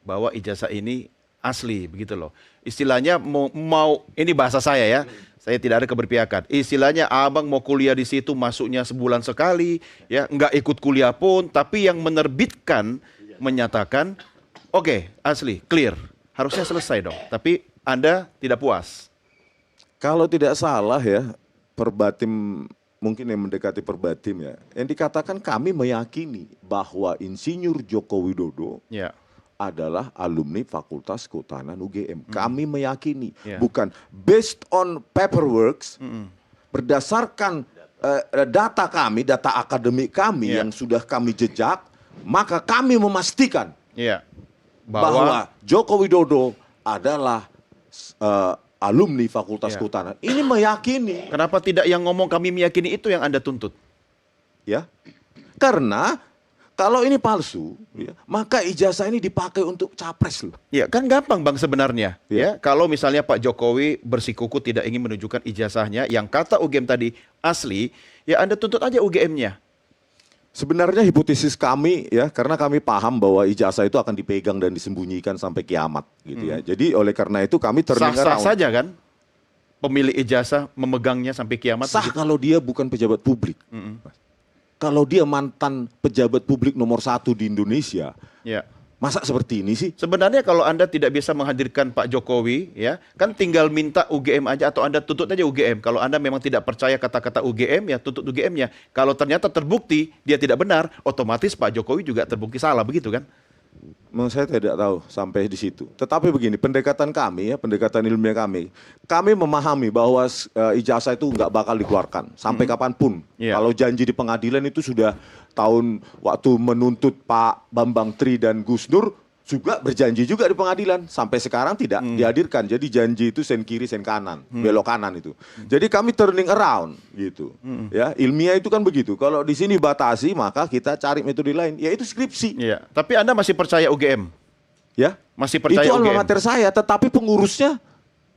bahwa ijazah ini asli, begitu loh. Istilahnya mau ini bahasa saya ya, saya tidak ada keberpihakan. Istilahnya abang mau kuliah di situ masuknya sebulan sekali, ya nggak ikut kuliah pun, tapi yang menerbitkan menyatakan, oke, asli, clear, harusnya selesai dong. Tapi Anda tidak puas. Kalau tidak salah ya, Perbatim mungkin yang mendekati Perbatim ya. Yang dikatakan kami meyakini bahwa Insinyur Joko Widodo Ya. adalah alumni Fakultas Kehutanan UGM. Kami meyakini, Ya. bukan based on paperworks, berdasarkan data kami, data akademik kami Ya. yang sudah kami jejak, maka kami memastikan Iya. bahwa Joko Widodo adalah alumni Fakultas Ya. Kehutanan. Ini meyakini, Kenapa tidak yang ngomong kami meyakini itu yang Anda tuntut? ya. Karena kalau ini palsu, ya, maka ijazah ini dipakai untuk capres loh. Ya kan gampang Bang sebenarnya. Ya. Ya, kalau misalnya Pak Jokowi bersikuku tidak ingin menunjukkan ijazahnya yang kata UGM tadi asli, ya Anda tuntut aja UGM-nya. Sebenarnya hipotesis kami ya, karena kami paham bahwa ijazah itu akan dipegang dan disembunyikan sampai kiamat gitu ya. Jadi oleh karena itu kami turning Sah-sah around. saja kan pemilik ijazah memegangnya sampai kiamat. Sah begitu? kalau dia bukan pejabat publik. Kalau dia mantan pejabat publik nomor 1 di Indonesia, Ya. masa seperti ini sih? Sebenarnya kalau Anda tidak bisa menghadirkan Pak Jokowi, ya kan tinggal minta UGM aja atau Anda tuntut aja UGM. Kalau Anda memang tidak percaya kata-kata UGM, ya tuntut UGM-nya. Kalau ternyata terbukti dia tidak benar, otomatis Pak Jokowi juga terbukti salah, begitu kan? Memang saya tidak tahu sampai di situ. Tetapi begini, pendekatan kami ya, pendekatan ilmiah kami memahami bahwa ijazah itu nggak bakal dikeluarkan sampai kapanpun. Iya. Kalau janji di pengadilan itu sudah tahun waktu menuntut Pak Bambang Tri dan Gus Dur juga berjanji juga di pengadilan, sampai sekarang tidak dihadirkan. Jadi janji itu sen kiri sen kanan, belok kanan itu. Jadi kami turning around gitu. Ya, ilmiah itu kan begitu. Kalau di sini batasi, maka kita cari metode lain, yaitu skripsi. Iya. Tapi Anda masih percaya UGM? Ya, Masih percaya itu alma UGM? mater saya, tetapi pengurusnya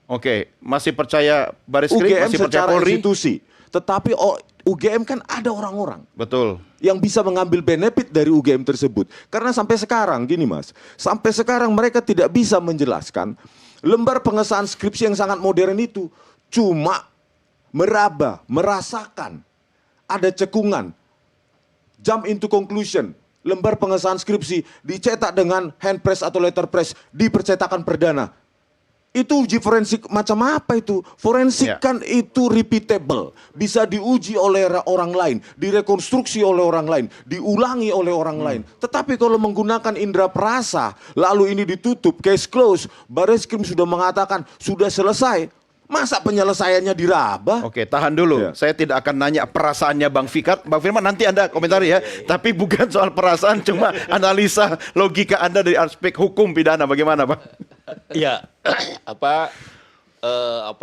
Oke, masih percaya Baris Krim, UGM masih percaya secara Polri? institusi. Tetapi UGM kan ada orang-orang Betul. yang bisa mengambil benefit dari UGM tersebut. Karena sampai sekarang, gini Mas, sampai sekarang mereka tidak bisa menjelaskan lembar pengesahan skripsi yang sangat modern itu cuma meraba, merasakan ada cekungan, jump into conclusion, lembar pengesahan skripsi dicetak dengan hand press atau letter press di percetakan perdana. Itu uji forensik macam apa itu? Forensik Ya. kan itu repeatable, bisa diuji oleh orang lain, direkonstruksi oleh orang lain, diulangi oleh orang lain. Tetapi kalau menggunakan indera perasa, lalu ini ditutup, case close, Baris Krim sudah mengatakan sudah selesai. Masa penyelesaiannya diraba? Oke, tahan dulu. Ya. Saya tidak akan nanya perasaannya Bang Fikar. Bang Firman nanti Anda komentari ya. Tapi bukan soal perasaan, cuma analisa logika Anda dari aspek hukum pidana. Bagaimana, Bang? Ya, apa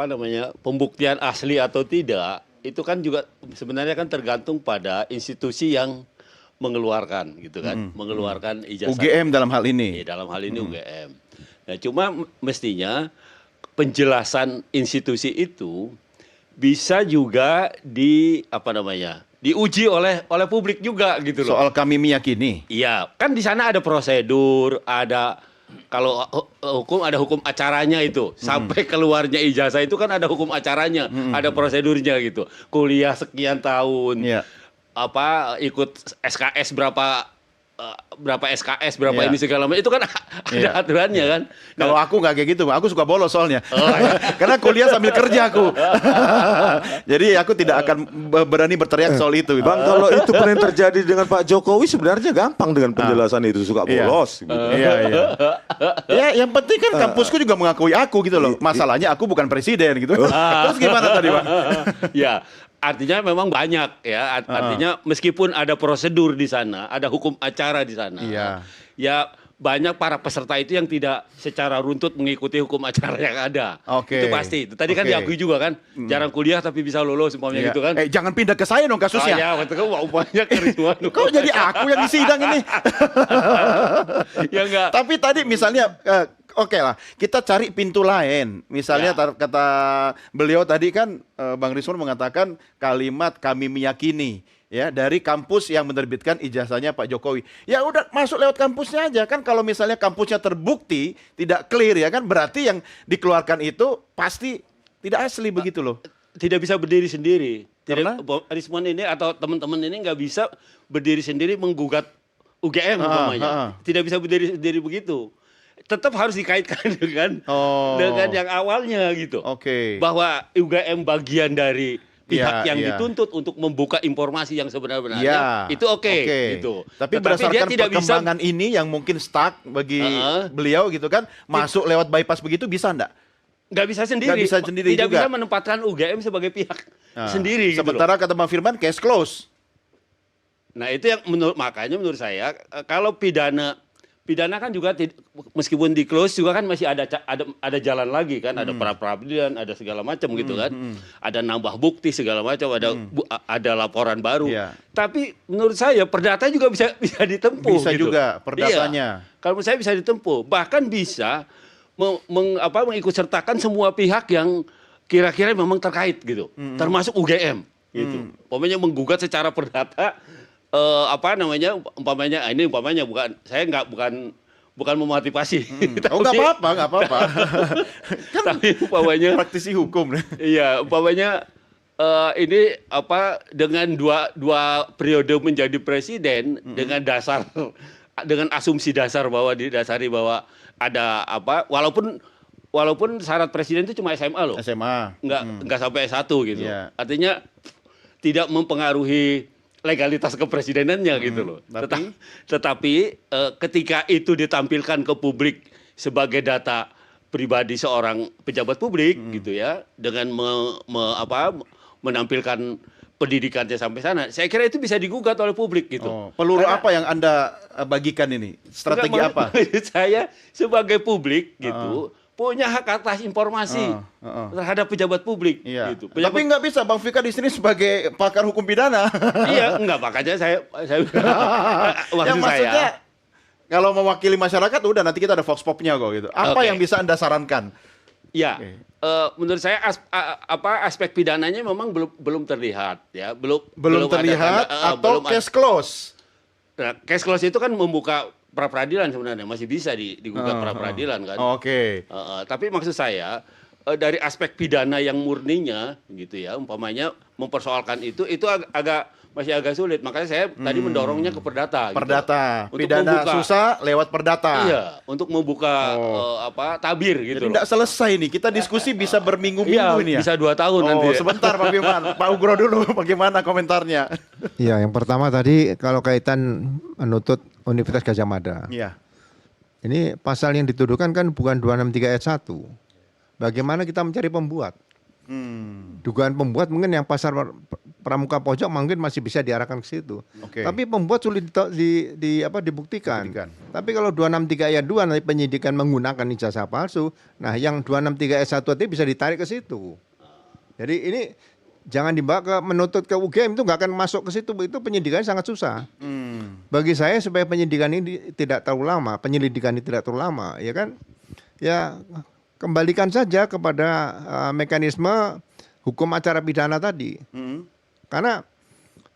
namanya, pembuktian asli atau tidak itu kan juga sebenarnya kan tergantung pada institusi yang mengeluarkan gitu kan, mengeluarkan ijazah. UGM dalam hal ini. Iya, dalam hal ini UGM. Nah, cuma mestinya penjelasan institusi itu bisa juga diuji oleh publik juga gitu loh. Soal kami meyakini. Iya, kan di sana ada prosedur, ada kalau hukum ada hukum acaranya itu. Sampai keluarnya ijazah itu kan ada hukum acaranya, ada prosedurnya gitu. Kuliah sekian tahun. Iya. Ikut SKS berapa SKS berapa Iya. ini segala macam itu kan ada Iya. aturannya kan. Kalau aku nggak kayak gitu, Bang. Aku suka bolos soalnya. iya. Karena kuliah sambil kerja aku. Jadi aku tidak akan berani berteriak soal itu. Bang, kalau itu pernah terjadi dengan Pak Jokowi sebenarnya gampang dengan penjelasan itu, suka Iya. bolos. Gitu. Iya, iya. Ya, yang penting kan kampusku juga mengakui aku gitu loh. Masalahnya aku bukan presiden gitu. Terus gimana tadi, Bang? Ya, artinya memang banyak ya. Artinya meskipun ada prosedur di sana, ada hukum acara di sana. Iya. Ya banyak para peserta itu yang tidak secara runtut mengikuti hukum acara yang ada. Oke. Itu pasti. Itu tadi kan Oke. diakui juga kan, jarang kuliah tapi bisa lulus umpamanya Iya. gitu kan. Jangan pindah ke saya dong kasusnya. Ya, waktu itu umpamanya ke Ridwan. Kok jadi aku yang di sidang ini? Ya enggak. Tapi tadi misalnya, oke lah, kita cari pintu lain. Misalnya kata beliau tadi kan, Bang Rizwan mengatakan kalimat kami meyakini. Ya, dari kampus yang menerbitkan ijazahnya Pak Jokowi. Ya udah masuk lewat kampusnya aja kan. Kalau misalnya kampusnya terbukti tidak clear ya kan, berarti yang dikeluarkan itu pasti tidak asli begitu loh. Tidak bisa berdiri sendiri. Karena? Rizwan ini atau teman-teman ini nggak bisa berdiri sendiri menggugat UGM umpamanya. Tidak bisa berdiri sendiri begitu. Tetap harus dikaitkan dengan yang awalnya gitu. Oke. Bahwa UGM bagian dari pihak yang iya. dituntut untuk membuka informasi yang sebenarnya Iya, itu oke, gitu. Tapi Tetapi berdasarkan dia tidak bisa perkembangan ini yang mungkin stuck bagi beliau gitu kan, masuk lewat bypass begitu bisa enggak? nggak bisa sendiri, Nggak bisa sendiri tidak juga. bisa menempatkan UGM sebagai pihak Nah, sendiri. Gitu loh. sementara kata Bang Firman case close. Nah itu yang makanya menurut saya kalau pidana kan juga meskipun di close juga kan masih ada jalan lagi kan, ada pra-peradilan, ada segala macam gitu kan, ada nambah bukti segala macam, ada laporan baru. Iya. Tapi menurut saya perdata juga bisa ditempuh. Bisa gitu. juga perdatanya. Iya. Kalau menurut saya bisa ditempuh, bahkan bisa mengikut sertakan semua pihak yang kira-kira memang terkait gitu, termasuk UGM gitu. Umpamanya menggugat secara perdata. Umpamanya bukan saya bukan memotivasi. Oh nggak apa-apa. Tapi umpamanya praktisi hukum. Iya, umpamanya ini dengan dua periode menjadi presiden dengan asumsi dasar bahwa didasari bahwa ada walaupun syarat presiden itu cuma SMA loh. SMA. Nggak sampai S1 gitu. Iya. Artinya tidak mempengaruhi legalitas kepresidenannya gitu loh. Tetapi ketika itu ditampilkan ke publik sebagai data pribadi seorang pejabat publik gitu ya, dengan menampilkan pendidikannya sampai sana, saya kira itu bisa digugat oleh publik gitu. Peluru apa yang Anda bagikan ini? Strategi apa? Saya sebagai publik gitu punya hak atas informasi terhadap pejabat publik. Iya. Gitu. Tapi nggak bisa Bang Fikar di sini sebagai pakar hukum pidana. Iya, enggak, makanya saya maksudnya kalau mewakili masyarakat udah nanti kita ada vox popnya kok gitu. Apa yang bisa Anda sarankan? Ya, menurut saya aspek pidananya memang belum terlihat ya, belum terlihat atau case close. Nah, case close itu kan membuka pra-peradilan sebenarnya, masih bisa digugat pra-peradilan kan. Oke. Tapi maksud saya dari aspek pidana yang murninya gitu ya, umpamanya mempersoalkan itu masih agak sulit. Makanya saya tadi mendorongnya ke perdata. Perdata. Gitu. Pidana susah lewat perdata. Iya, untuk membuka tabir gitu. Jadi tidak selesai nih. Kita diskusi bisa berminggu-minggu ini ya. Bisa 2 tahun nanti. Sebentar Pak Firman. Pak Ugro dulu bagaimana komentarnya? Iya, yang pertama tadi kalau kaitan menuntut Universitas Gadjah Mada. Iya. Ini pasal yang dituduhkan kan bukan 263 ayat 1. Bagaimana kita mencari pembuat? Dugaan pembuat mungkin yang pasal pramuka pojok mungkin masih bisa diarahkan ke situ. Tapi pembuat sulit dibuktikan. Tapi kalau 263 ayat 2 nanti penyidikan menggunakan ijazah palsu, nah yang 263 ayat 1 tadi bisa ditarik ke situ. Jadi ini jangan dibawa ke menuntut ke UGM, itu nggak akan masuk ke situ, itu penyidikan sangat susah. Bagi saya supaya penyidikan ini tidak terlalu lama, penyelidikan ini tidak terlalu lama, ya kan? Ya kembalikan saja kepada mekanisme hukum acara pidana tadi. Karena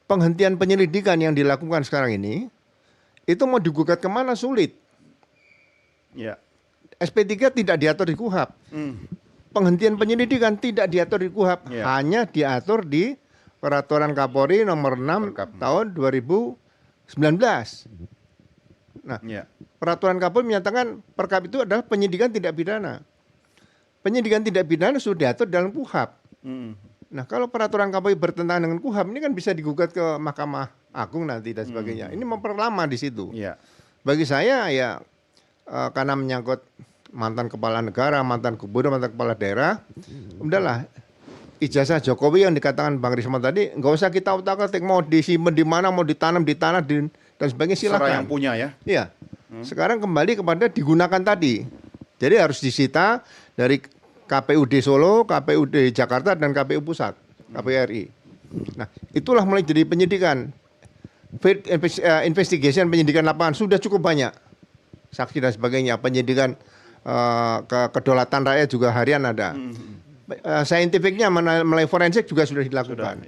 penghentian penyelidikan yang dilakukan sekarang ini, itu mau digugat kemana sulit. Ya. SP3 tidak diatur di KUHAP. Penghentian penyelidikan tidak diatur di KUHAP, hanya diatur di Peraturan Kapolri nomor 6 tahun 2019. Nah, Peraturan Kapolri menyatakan Perkap itu adalah penyidikan tidak pidana. Penyidikan tidak pidana sudah diatur dalam KUHAP. Nah, kalau Peraturan Kapolri bertentangan dengan KUHAP, ini kan bisa digugat ke Mahkamah Agung nanti dan sebagainya. Ini memperlama di situ. Bagi saya ya karena menyangkut mantan kepala negara, mantan gubernur, mantan kepala daerah, udahlah ijazah Jokowi yang dikatakan Bang Risman tadi nggak usah kita utak-atik, mau disimpan di mana, mau ditanam di tanah dan sebagainya silakan. Serah yang punya ya. Iya. Sekarang kembali kepada digunakan tadi. Jadi harus disita dari KPUD Solo, KPUD Jakarta dan KPU Pusat, KPU RI. Nah, itulah mulai jadi penyidikan. Investigation penyidikan lapangan sudah cukup banyak. Saksi dan sebagainya, penyidikan kedaulatan rakyat juga harian ada. Saintifiknya melalui forensik juga sudah dilakukan.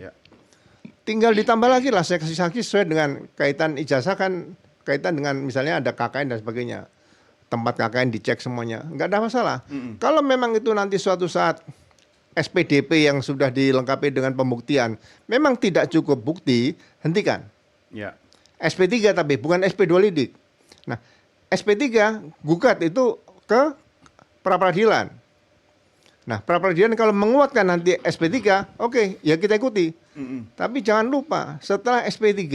Tinggal ditambah lagi lah saksi-saksi sesuai dengan kaitan ijazah kan, kaitan dengan misalnya ada KKN dan sebagainya. Tempat KKN dicek semuanya, nggak ada masalah. Kalau memang itu nanti suatu saat SPDP yang sudah dilengkapi dengan pembuktian memang tidak cukup bukti, hentikan. SP3 tapi bukan SP2 lidik. Nah, SP3 gugat itu ke pra-peradilan. Nah, pra-peradilan kalau menguatkan nanti SP3, oke, ya kita ikuti. Tapi jangan lupa, setelah SP3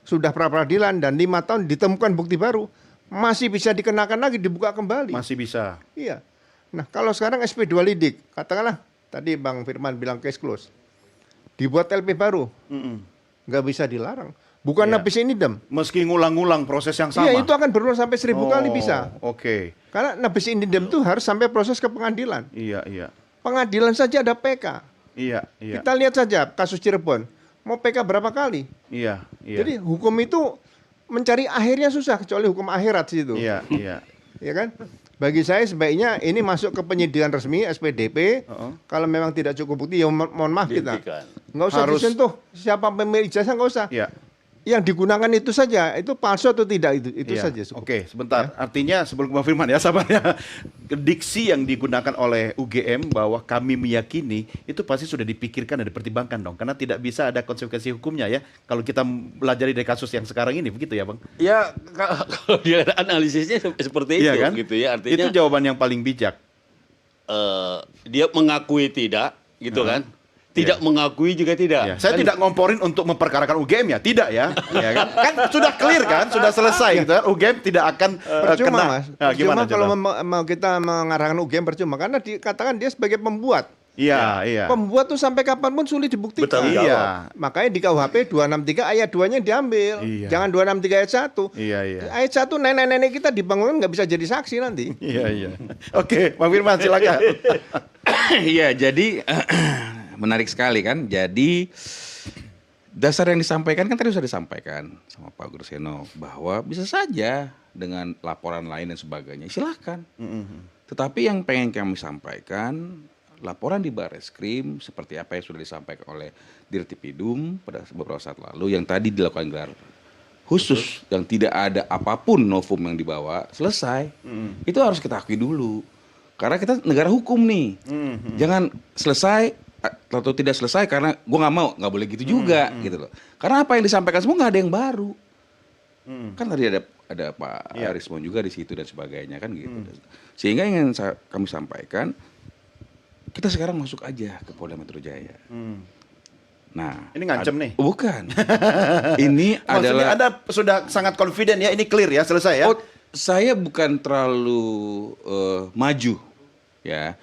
sudah pra-peradilan dan 5 tahun ditemukan bukti baru, masih bisa dikenakan lagi, dibuka kembali. Masih bisa. Iya. Nah, kalau sekarang SP2 lidik, katakanlah tadi Bang Firman bilang case close, dibuat LP baru, nggak bisa dilarang. Bukan Iya. habis ini idem. Meski ngulang-ngulang proses yang sama. Iya, itu akan berulang sampai 1000 kali bisa. Oke. Karena nabis indem itu harus sampai proses ke pengadilan. Iya, iya. Pengadilan saja ada PK. Iya, iya. Kita lihat saja kasus Cirebon. Mau PK berapa kali? Iya, iya. Jadi hukum itu mencari akhirnya susah, kecuali hukum akhirat situ. Iya, iya. Ya kan? Bagi saya sebaiknya ini masuk ke penyidikan resmi SPDP. Kalau memang tidak cukup bukti, ya mohon maaf kita. Dihentikan. Nggak usah Harus- disentuh. Siapa pemilik ijazah nggak usah. Iya. Yang digunakan itu saja, itu palsu atau tidak itu Iya. saja. Cukup. Oke, sebentar. Artinya sebelum Bang Firman ya, sabar ya. Diksi yang digunakan oleh UGM bahwa kami meyakini itu pasti sudah dipikirkan dan dipertimbangkan dong. Karena tidak bisa ada konsekuensi hukumnya ya. Kalau kita belajar dari kasus yang sekarang ini, begitu ya Bang? Ya kalau dia analisisnya seperti itu Iya kan? gitu ya. Artinya Itu jawaban yang paling bijak. dia mengakui tidak gitu kan. Tidak mengakui juga tidak. Ya, saya tidak ngomporin untuk memperkarakan UGM ya, tidak ya. Ya kan? Kan sudah clear kan, sudah selesai gitu kan. UGM tidak akan Percuma kena. Mas. Nah, gimana Percuma kalau coba? mau kita mengarahkan UGM percuma karena dikatakan dia sebagai pembuat. Iya, iya. Pembuat tuh sampai kapanpun sulit dibuktikan. Bertanggung jawab. Iya. Makanya di KUHP 263 ayat 2-nya diambil. Iya. Jangan 263 ayat 1. Iya, iya. Ayat 1 nenek-nenek kita dibangun nggak bisa jadi saksi nanti. Iya, iya. Oke, Bang Firman silakan. Iya, jadi menarik sekali kan. Jadi dasar yang disampaikan kan tadi sudah disampaikan sama Pak Gurseno bahwa bisa saja dengan laporan lain dan sebagainya. Silakan. Tetapi yang pengen kami sampaikan, laporan di Barreskrim seperti apa yang sudah disampaikan oleh Dirtipidum pada beberapa saat lalu yang tadi dilakukan gelar khusus yang tidak ada apapun novum yang dibawa, selesai. Itu harus kita akui dulu. Karena kita negara hukum nih. Jangan selesai atau tidak selesai karena gue nggak mau, nggak boleh gitu juga gitu loh. Karena apa yang disampaikan semua nggak ada yang baru. Kan tadi ada Pak Arismon juga di situ dan sebagainya kan gitu. Sehingga ingin kami sampaikan, kita sekarang masuk aja ke Polda Metro Jaya. Nah, Ini ngancem nih. Bukan. Ini Maksudnya adalah Anda sudah sangat confident ya, ini clear ya, selesai ya. Oh, saya bukan terlalu maju, ya.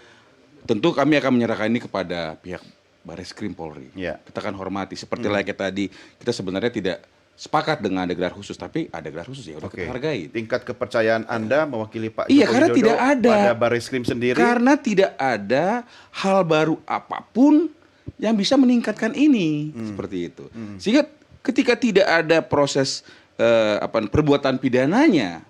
Tentu kami akan menyerahkan ini kepada pihak Barreskrim Polri. Ya. Kita akan hormati. Seperti layaknya tadi, kita sebenarnya tidak sepakat dengan ada gelar khusus, tapi ada gelar khusus ya udah Oke. kita hargai. Tingkat kepercayaan Anda mewakili Pak Iya, Joko karena Widodo tidak ada. pada Barreskrim sendiri. Karena tidak ada hal baru apapun yang bisa meningkatkan ini seperti itu. Sehingga ketika tidak ada proses perbuatan pidananya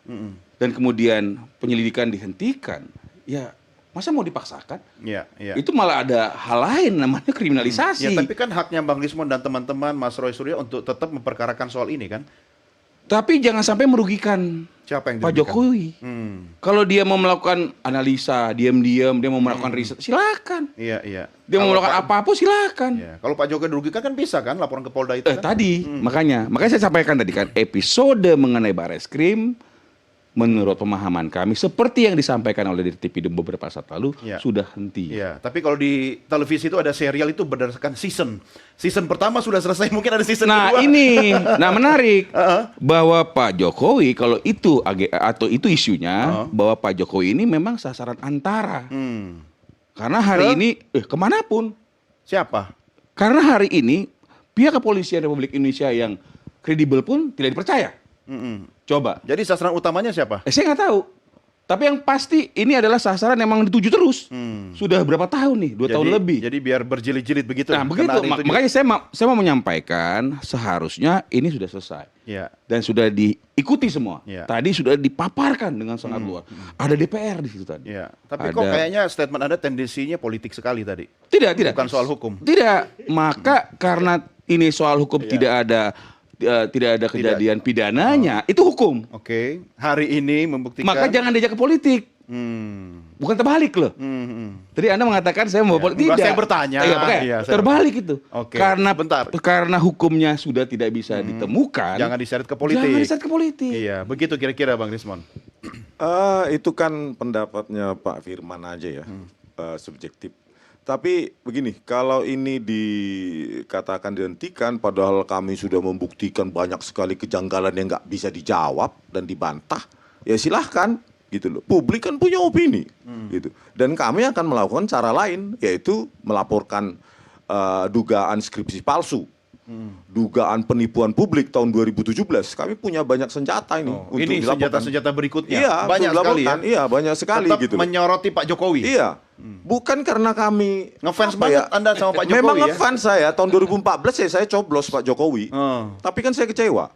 dan kemudian penyelidikan dihentikan, ya masa mau dipaksakan? Iya, iya. Itu malah ada hal lain namanya kriminalisasi. Ya, tapi kan haknya Bang Lismon dan teman-teman Mas Roy Suryo untuk tetap memperkarakan soal ini kan. Tapi jangan sampai merugikan Siapa yang Pak dirugikan? Jokowi. Kalau dia mau melakukan analisa, diam-diam, dia mau melakukan riset, silakan. Iya, iya. Dia mau Kalau melakukan Pak- apapun, silakan. Iya. Kalau Pak Jokowi dirugikan kan bisa kan laporan ke Polda itu kan? Tadi, makanya saya sampaikan tadi kan, episode mengenai Barreskrim, menurut pemahaman kami, seperti yang disampaikan oleh Dirtipidum beberapa saat lalu, Iya. sudah henti. Iya, tapi kalau di televisi itu ada serial itu berdasarkan season. Season pertama sudah selesai, mungkin ada season Nah kedua. ini, menarik bahwa Pak Jokowi kalau itu atau itu isunya bahwa Pak Jokowi ini memang sasaran antara. Karena hari ini kemanapun. Siapa? Karena hari ini pihak kepolisian Republik Indonesia yang kredibel pun tidak dipercaya. Coba. Jadi sasaran utamanya siapa? Saya nggak tahu. Tapi yang pasti ini adalah sasaran yang memang dituju terus. Sudah berapa tahun nih? 2 tahun lebih. Jadi biar berjilid-jilid begitu. Nah begitu, Karena ada itu makanya saya mau menyampaikan seharusnya ini sudah selesai. Iya. Dan sudah diikuti semua. Iya. Tadi sudah dipaparkan dengan sangat luas. Ada DPR di situ tadi. Iya. Tapi kok kayaknya statement Anda tendensinya politik sekali tadi. Tidak. Bukan soal hukum. Tidak. Maka karena ini soal hukum tidak ada kejadian pidananya, itu hukum. Oke. Hari ini membuktikan. Maka jangan diajak ke politik. Bukan terbalik loh. Tadi Anda mengatakan saya mau politik. Enggak, Tidak. saya bertanya. Makanya, Iya, saya terbalik itu. Oke. Karena hukumnya sudah tidak bisa ditemukan. Jangan diseret ke politik. Jangan diseret ke politik. Iya, begitu kira-kira Bang Rismon. Itu kan pendapatnya Pak Firman aja ya. subjektif. Tapi begini, kalau ini dikatakan dihentikan, padahal kami sudah membuktikan banyak sekali kejanggalan yang nggak bisa dijawab dan dibantah, ya silahkan gitu loh. Publik kan punya opini, gitu. Dan kami akan melakukan cara lain, yaitu melaporkan dugaan skripsi palsu. Dugaan penipuan publik tahun 2017, kami punya banyak senjata ini. Oh, untuk ini dilaporkan. senjata-senjata berikutnya. Iya, banyak untuk sekali ya. dilaporkan. Iya, banyak sekali Tetap gitu. menyoroti Pak Jokowi. Iya. Bukan karena kami Ngefans apa banget Anda sama Pak Jokowi. Memang ya? ngefans saya tahun 2014 saya coblos Pak Jokowi. Tapi kan saya kecewa.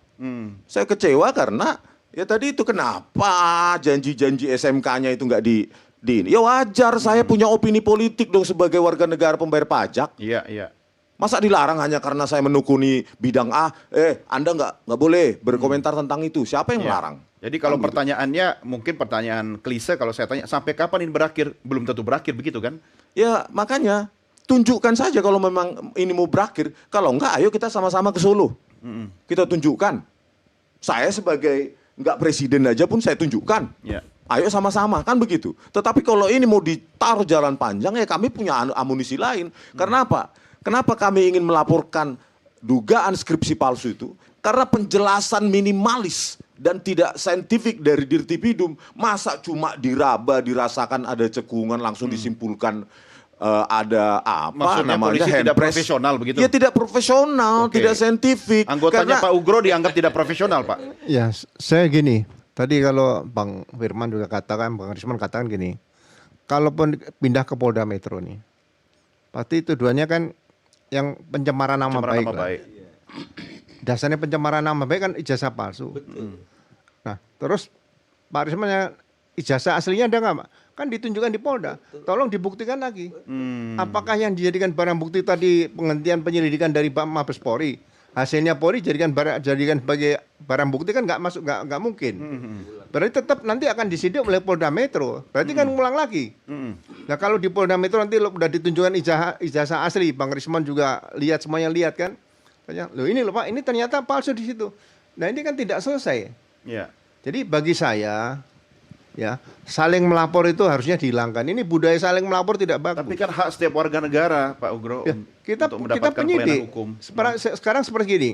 Saya kecewa karena ya tadi itu kenapa janji-janji SMK-nya itu nggak di ini. Ya wajar, saya punya opini politik dong sebagai warga negara pembayar pajak. Iya, iya. Masa dilarang hanya karena saya menekuni bidang A? Anda nggak boleh berkomentar tentang itu. Siapa yang melarang? Jadi kalau pertanyaannya, mungkin pertanyaan klise kalau saya tanya, sampai kapan ini berakhir? Belum tentu berakhir, begitu kan? Ya makanya, tunjukkan saja kalau memang ini mau berakhir. Kalau enggak, ayo kita sama-sama ke Solo. Kita tunjukkan. Saya sebagai nggak presiden aja pun saya tunjukkan. Ya. Ayo sama-sama, kan begitu. Tetapi kalau ini mau ditaruh jalan panjang, ya kami punya amunisi lain. Karena apa? Kenapa kami ingin melaporkan dugaan skripsi palsu itu? Karena penjelasan minimalis dan tidak saintifik dari Dirtipidum. Masa cuma diraba, dirasakan ada cekungan, langsung disimpulkan ada apa Maksudnya namanya polisi tidak handpress. profesional begitu? Ya tidak profesional, Oke. tidak saintifik. Anggotanya Karena- Pak Ugro dianggap tidak profesional, Pak. Ya, saya gini. Tadi kalau Bang Firman juga katakan, Bang Risman katakan gini. Kalaupun pindah ke Polda Metro nih, pasti tuduhannya kan yang pencemaran nama Pencemaran baik nama lah. baik. Dasarnya pencemaran nama baik kan ijazah palsu. Nah, terus Pak Risman ijazah aslinya ada nggak, Pak? Kan ditunjukkan di Polda. Tolong dibuktikan lagi. Apakah yang dijadikan barang bukti tadi penghentian penyelidikan dari Mabes Polri, hasilnya Polri jadikan sebagai barang bukti kan nggak mungkin. Berarti tetap nanti akan disidik oleh Polda Metro. Berarti kan ngulang lagi. Nah kalau di Polda Metro nanti udah ditunjukkan ijazah asli, Bang Risman juga lihat, semuanya lihat kan. Tanya, loh ini loh Pak, ini ternyata palsu di situ. Nah ini kan tidak selesai. Ya. Jadi bagi saya, ya saling melapor itu harusnya dihilangkan. Ini budaya saling melapor tidak bagus. Tapi kan hak setiap warga negara, Pak Ugro, Ya, kita untuk mendapatkan penyidik. pelayanan hukum. Sekarang seperti gini,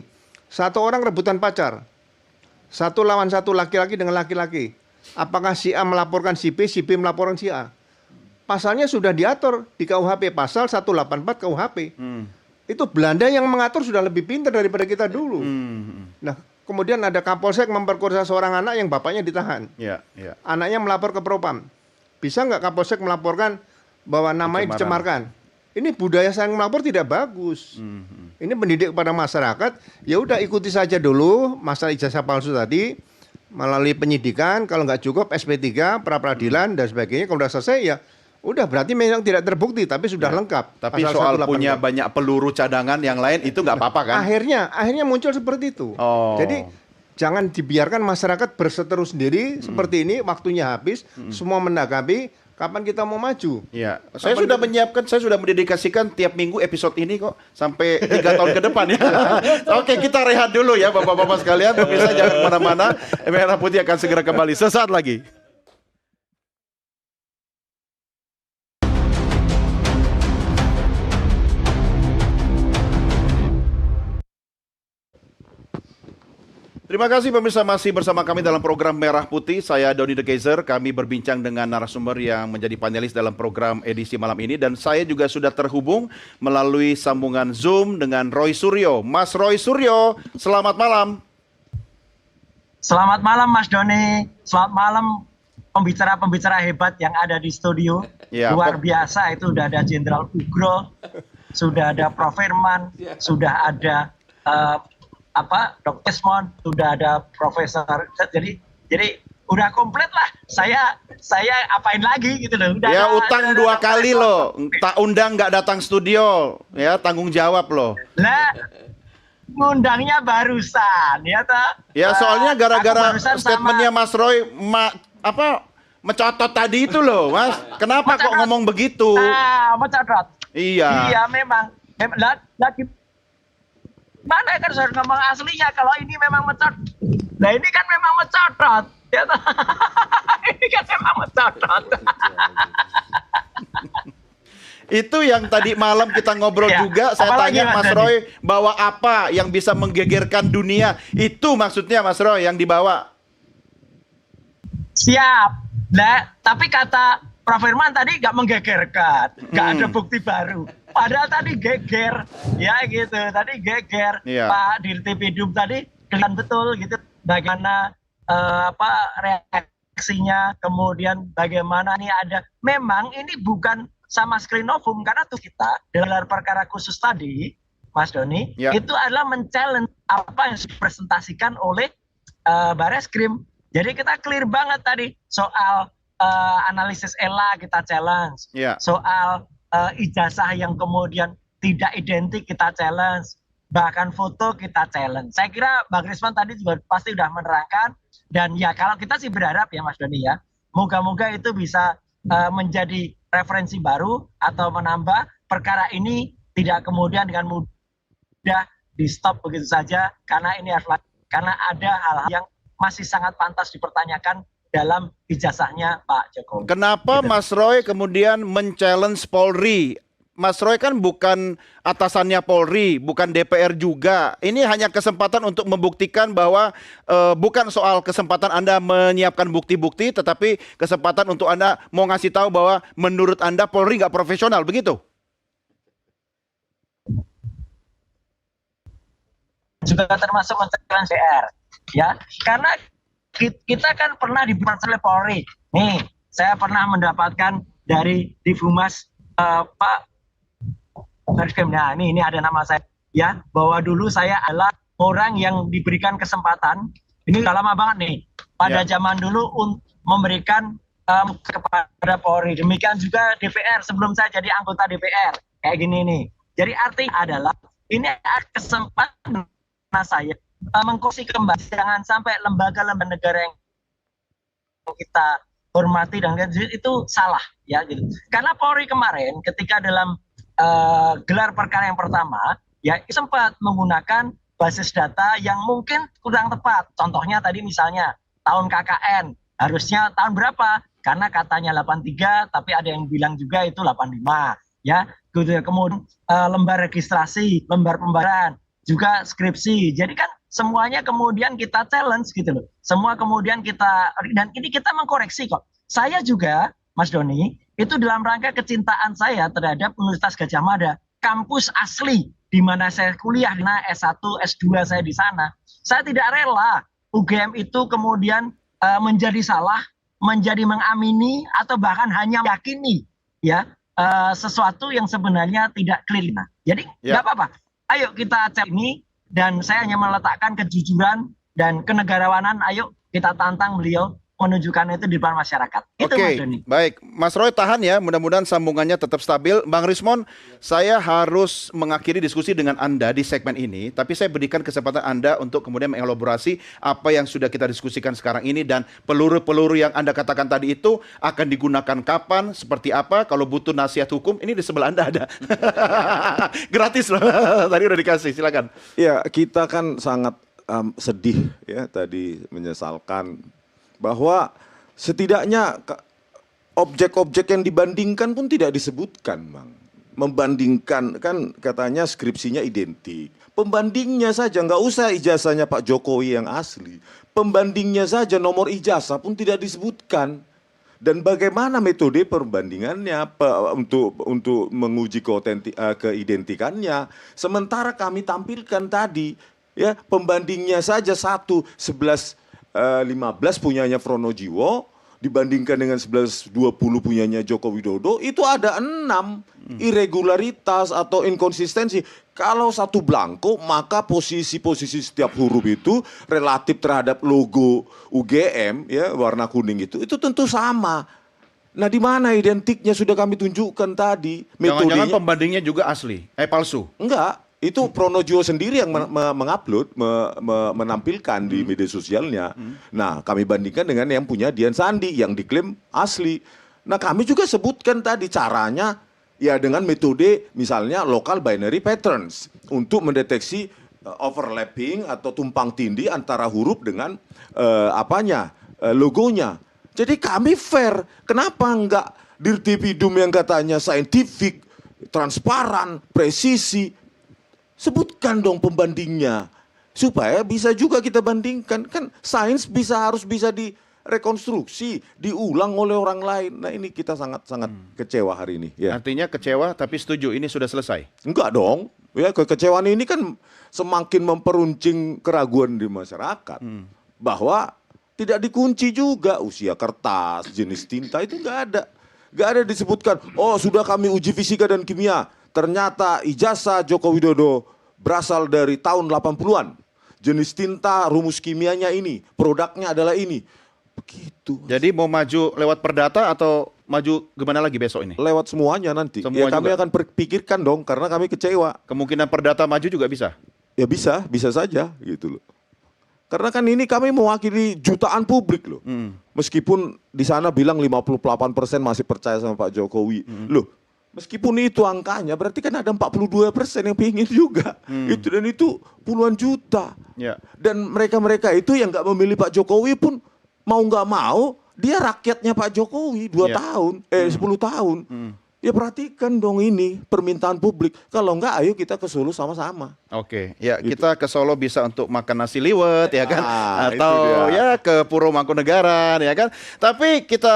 satu orang rebutan pacar, satu lawan satu, laki-laki dengan laki-laki. Apakah si A melaporkan si B melaporkan si A? Pasalnya sudah diatur di KUHP, pasal 184 KUHP. Itu Belanda yang mengatur sudah lebih pintar daripada kita dulu. Nah, kemudian ada Kapolsek memperkosa seorang anak yang bapaknya ditahan. Ya, ya. Anaknya melapor ke Propam. Bisa nggak Kapolsek melaporkan bahwa namanya dicemarkan? Ini budaya saling melapor tidak bagus. Ini mendidik kepada masyarakat. Ya udah ikuti saja dulu masalah ijazah palsu tadi melalui penyidikan. Kalau nggak cukup SP3, pra peradilan dan sebagainya. Kalau udah selesai ya udah berarti memang tidak terbukti tapi sudah lengkap. Tapi Pasal soal 184. punya banyak peluru cadangan yang lain itu nggak apa-apa kan? Akhirnya muncul seperti itu. Oh. Jadi jangan dibiarkan masyarakat berseteru sendiri seperti ini, waktunya habis, semua menanggapi kapan kita mau maju. Iya, saya sudah menyiapkan, saya sudah mendedikasikan tiap minggu episode ini kok sampai 3 tahun ke depan ya. Oke, kita rehat dulu ya Bapak-bapak sekalian, pemirsa jangan kemana-mana. Merah Putih akan segera kembali sesaat lagi. Terima kasih pemirsa masih bersama kami dalam program Merah Putih. Saya Doni The Kaiser. Kami berbincang dengan narasumber yang menjadi panelis dalam program edisi malam ini. Dan saya juga sudah terhubung melalui sambungan Zoom dengan Roy Suryo. Mas Roy Suryo, selamat malam. Selamat malam Mas Doni. Selamat malam pembicara-pembicara hebat yang ada di studio. Ya, luar biasa, itu sudah ada Jenderal Ugro, sudah ada Prof. Firman, sudah ada Dr. Desmond, sudah ada Profesor. Jadi udah komplit lah. Saya apain lagi gitu loh. Udah ya ada, utang ada, 2 kali loh. Tak undang nggak datang studio. Ya tanggung jawab loh. Lah, ngundangnya barusan, ya toh? Ya soalnya gara-gara Aku barusan statementnya Mas Roy mencotot tadi itu loh, Mas. Kenapa kok ngomong begitu? Mencotot. Iya. Iya memang. Lagi mana kan harus ngomong aslinya kalau ini memang mencot. Nah ini kan memang mencotot. Ya toh? Ini kan memang mencotot. Itu yang tadi malam kita ngobrol Ya, juga, saya apalagi, tanya Mas Mas Dandi? Roy bawa apa yang bisa menggegerkan dunia. Itu maksudnya Mas Roy yang dibawa. Siap. Nah, tapi kata Prof. Firman tadi nggak menggegerkan, nggak ada bukti baru. Padahal tadi geger, ya gitu. Tadi geger. Iya. Pak Dirtipidum tadi kelihatan betul gitu bagaimana reaksinya, kemudian bagaimana ini ada. Memang ini bukan sama Skrinovum karena tuh kita dalam perkara khusus tadi, Mas Doni, Ya. itu adalah men-challenge apa yang dipresentasikan oleh Bareskrim. Jadi kita clear banget tadi soal analisis ELA kita challenge, Ya. soal ijazah yang kemudian tidak identik kita challenge, bahkan foto kita challenge. Saya kira Bang Risman tadi juga pasti sudah menerangkan, dan ya kalau kita sih berharap ya Mas Doni ya, moga-moga itu bisa menjadi referensi baru atau menambah perkara ini tidak kemudian dengan mudah di stop begitu saja, karena ini harus, karena ada hal-hal yang masih sangat pantas dipertanyakan dalam ijazahnya Pak Jokowi. Kenapa Mas Roy kemudian men-challenge Polri? Mas Roy kan bukan atasannya Polri, bukan DPR juga. Ini hanya kesempatan untuk membuktikan bahwa bukan soal kesempatan Anda menyiapkan bukti-bukti, tetapi kesempatan untuk Anda mau ngasih tahu bahwa menurut Anda Polri nggak profesional, begitu? Juga termasuk men-challenge DR, ya. Karena kita kan pernah diberikan oleh Polri. Nih, saya pernah mendapatkan dari Divumas Pak Bareskrim. Nah, ini ada nama saya ya, bahwa dulu saya adalah orang yang diberikan kesempatan. Ini udah lama banget nih. Pada zaman dulu memberikan kepada Polri. Demikian juga DPR sebelum saya jadi anggota DPR. Kayak gini nih. Jadi artinya adalah ini kesempatan saya mengkoreksi kembali, jangan sampai lembaga-lembaga negara yang kita hormati dan itu salah ya gitu. Karena Polri kemarin ketika dalam gelar perkara yang pertama ya sempat menggunakan basis data yang mungkin kurang tepat. Contohnya tadi misalnya tahun KKN harusnya tahun berapa? Karena katanya 83 tapi ada yang bilang juga itu 85 ya. Kemudian lembar registrasi, lembar pembayaran, juga skripsi. Jadi kan semuanya kemudian kita challenge gitu loh. Semua kemudian kita, dan ini kita mengkoreksi kok. Saya juga, Mas Doni, itu dalam rangka kecintaan saya terhadap Universitas Gadjah Mada, kampus asli di mana saya kuliah, nah S1, S2 saya di sana. Saya tidak rela UGM itu kemudian menjadi salah, menjadi mengamini atau bahkan hanya meyakini ya sesuatu yang sebenarnya tidak clear. Nah, jadi nggak apa-apa. Ayo kita cek ini, dan saya hanya meletakkan kejujuran dan kenegarawanan. Ayo kita tantang beliau menunjukkan itu di depan masyarakat. Itu Oke, Mas Doni. baik. Mas Roy tahan ya, mudah-mudahan sambungannya tetap stabil. Bang Rismon, saya harus mengakhiri diskusi dengan Anda di segmen ini, tapi saya berikan kesempatan Anda untuk kemudian mengelaborasi apa yang sudah kita diskusikan sekarang ini, dan peluru-peluru yang Anda katakan tadi itu akan digunakan kapan, seperti apa, kalau butuh nasihat hukum, ini di sebelah Anda ada. Gratis loh, tadi udah dikasih, silakan. Ya, kita kan sangat sedih ya tadi, menyesalkan bahwa setidaknya objek-objek yang dibandingkan pun tidak disebutkan, Bang. Membandingkan, kan katanya skripsinya identik. Pembandingnya saja, nggak usah ijazahnya Pak Jokowi yang asli. Pembandingnya saja, nomor ijazah pun tidak disebutkan. Dan bagaimana metode perbandingannya untuk menguji keidentikannya. Sementara kami tampilkan tadi, ya pembandingnya saja 11-15 punyanya Pronojiwo dibandingkan dengan 11-20 punyanya Joko Widodo, itu ada 6 irregularitas atau inkonsistensi. Kalau satu blanko, maka posisi-posisi setiap huruf itu relatif terhadap logo UGM ya warna kuning itu tentu sama. Nah, di mana identiknya sudah kami tunjukkan tadi. Jangan-jangan pembandingnya juga asli, palsu? Enggak. Itu Pronojiwo sendiri yang mengupload, menampilkan di media sosialnya. Nah, kami bandingkan dengan yang punya Dian Sandi yang diklaim asli. Nah, kami juga sebutkan tadi caranya ya dengan metode misalnya local binary patterns untuk mendeteksi overlapping atau tumpang tindih antara huruf dengan logonya. Jadi kami fair. Kenapa enggak Dirtipidum yang katanya scientific transparan, presisi. Sebutkan dong pembandingnya. Supaya bisa juga kita bandingkan. Kan sains harus bisa direkonstruksi, diulang oleh orang lain. Nah ini kita sangat-sangat kecewa hari ini. Ya. Artinya kecewa tapi setuju ini sudah selesai? Enggak dong. Ya, kekecewaan ini kan semakin memperuncing keraguan di masyarakat. Bahwa tidak dikunci juga usia kertas, jenis tinta itu enggak ada. Enggak ada disebutkan, oh sudah kami uji fisika dan kimia. Ternyata ijazah Joko Widodo berasal dari tahun 80-an. Jenis tinta, rumus kimianya ini, produknya adalah ini. Begitu. Jadi mau maju lewat perdata atau maju gimana lagi besok ini? Lewat semuanya nanti. Semua kami juga? akan pikirkan dong karena kami kecewa. Kemungkinan perdata maju juga bisa? Ya bisa saja gitu loh. Karena kan ini kami mewakili jutaan publik loh. Meskipun di sana bilang 58% masih percaya sama Pak Jokowi. Loh, meskipun itu angkanya berarti kan ada 42% yang pingin juga. Dan itu puluhan juta. Ya. Dan mereka-mereka itu yang nggak memilih Pak Jokowi pun mau nggak mau dia rakyatnya Pak Jokowi 10 tahun. Ya perhatikan dong ini permintaan publik. Kalau enggak ayo kita ke Solo sama-sama. Oke, ya kita ke Solo bisa untuk makan nasi liwet ya kan, atau itu dia. ya ke Puro Mangkunegaran ya kan. Tapi kita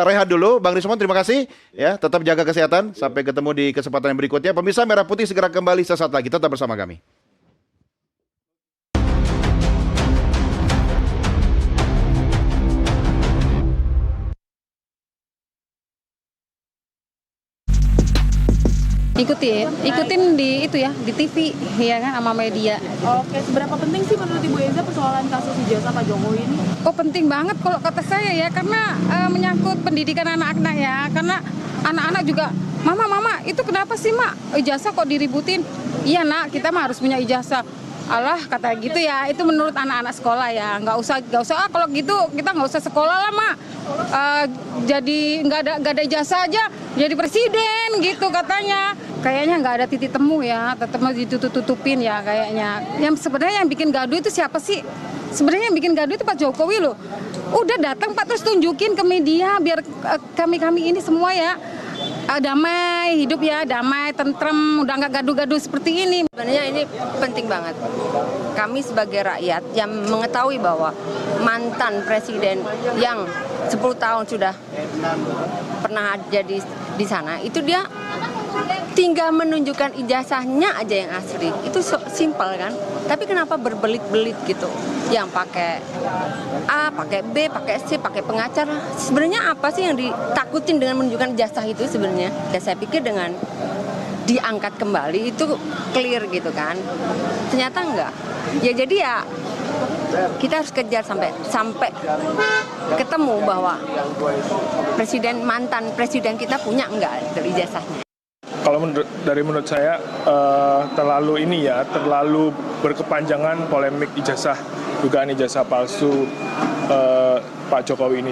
rehat dulu, Bang Rismon terima kasih ya, tetap jaga kesehatan. Sampai ketemu di kesempatan yang berikutnya. Pemirsa Merah Putih segera kembali sesaat lagi, tetap bersama kami. Ikutin di itu ya, di TV ya kan sama media. Oke, seberapa penting sih menurut Ibu Eza persoalan kasus ijazah Pak Jokowi ini? Oh penting banget kalau kata saya ya, karena menyangkut pendidikan anak-anak ya, karena anak-anak juga, mama itu kenapa sih mak ijazah kok diributin? Iya nak, kita mah harus punya ijazah. Alah kata gitu ya, itu menurut anak-anak sekolah ya, nggak usah kalau gitu kita nggak usah sekolah lah mak. Jadi nggak ada ijazah aja jadi presiden gitu katanya. Kayaknya nggak ada titik temu ya, tetap mau ditutup-tutupin ya kayaknya. Yang sebenarnya yang bikin gaduh itu siapa sih? Sebenarnya yang bikin gaduh itu Pak Jokowi loh. Udah datang Pak terus tunjukin ke media biar kami ini semua ya damai, hidup ya damai, tentrem, udah nggak gaduh-gaduh seperti ini. Sebenarnya ini penting banget. Kami sebagai rakyat yang mengetahui bahwa mantan presiden yang 10 tahun sudah pernah jadi di sana, itu dia tinggal menunjukkan ijazahnya aja yang asli. Itu simpel kan. Tapi kenapa berbelit-belit gitu? Yang pakai A, pakai B, pakai C, pakai pengacara. Sebenarnya apa sih yang ditakutin dengan menunjukkan ijazah itu sebenarnya? Ya saya pikir dengan diangkat kembali itu clear gitu kan. Ternyata enggak. Ya jadi ya kita harus kejar sampai ketemu bahwa mantan presiden kita punya enggak itu ijazahnya. Kalau menurut saya terlalu berkepanjangan polemik dugaan ijazah palsu Pak Jokowi ini.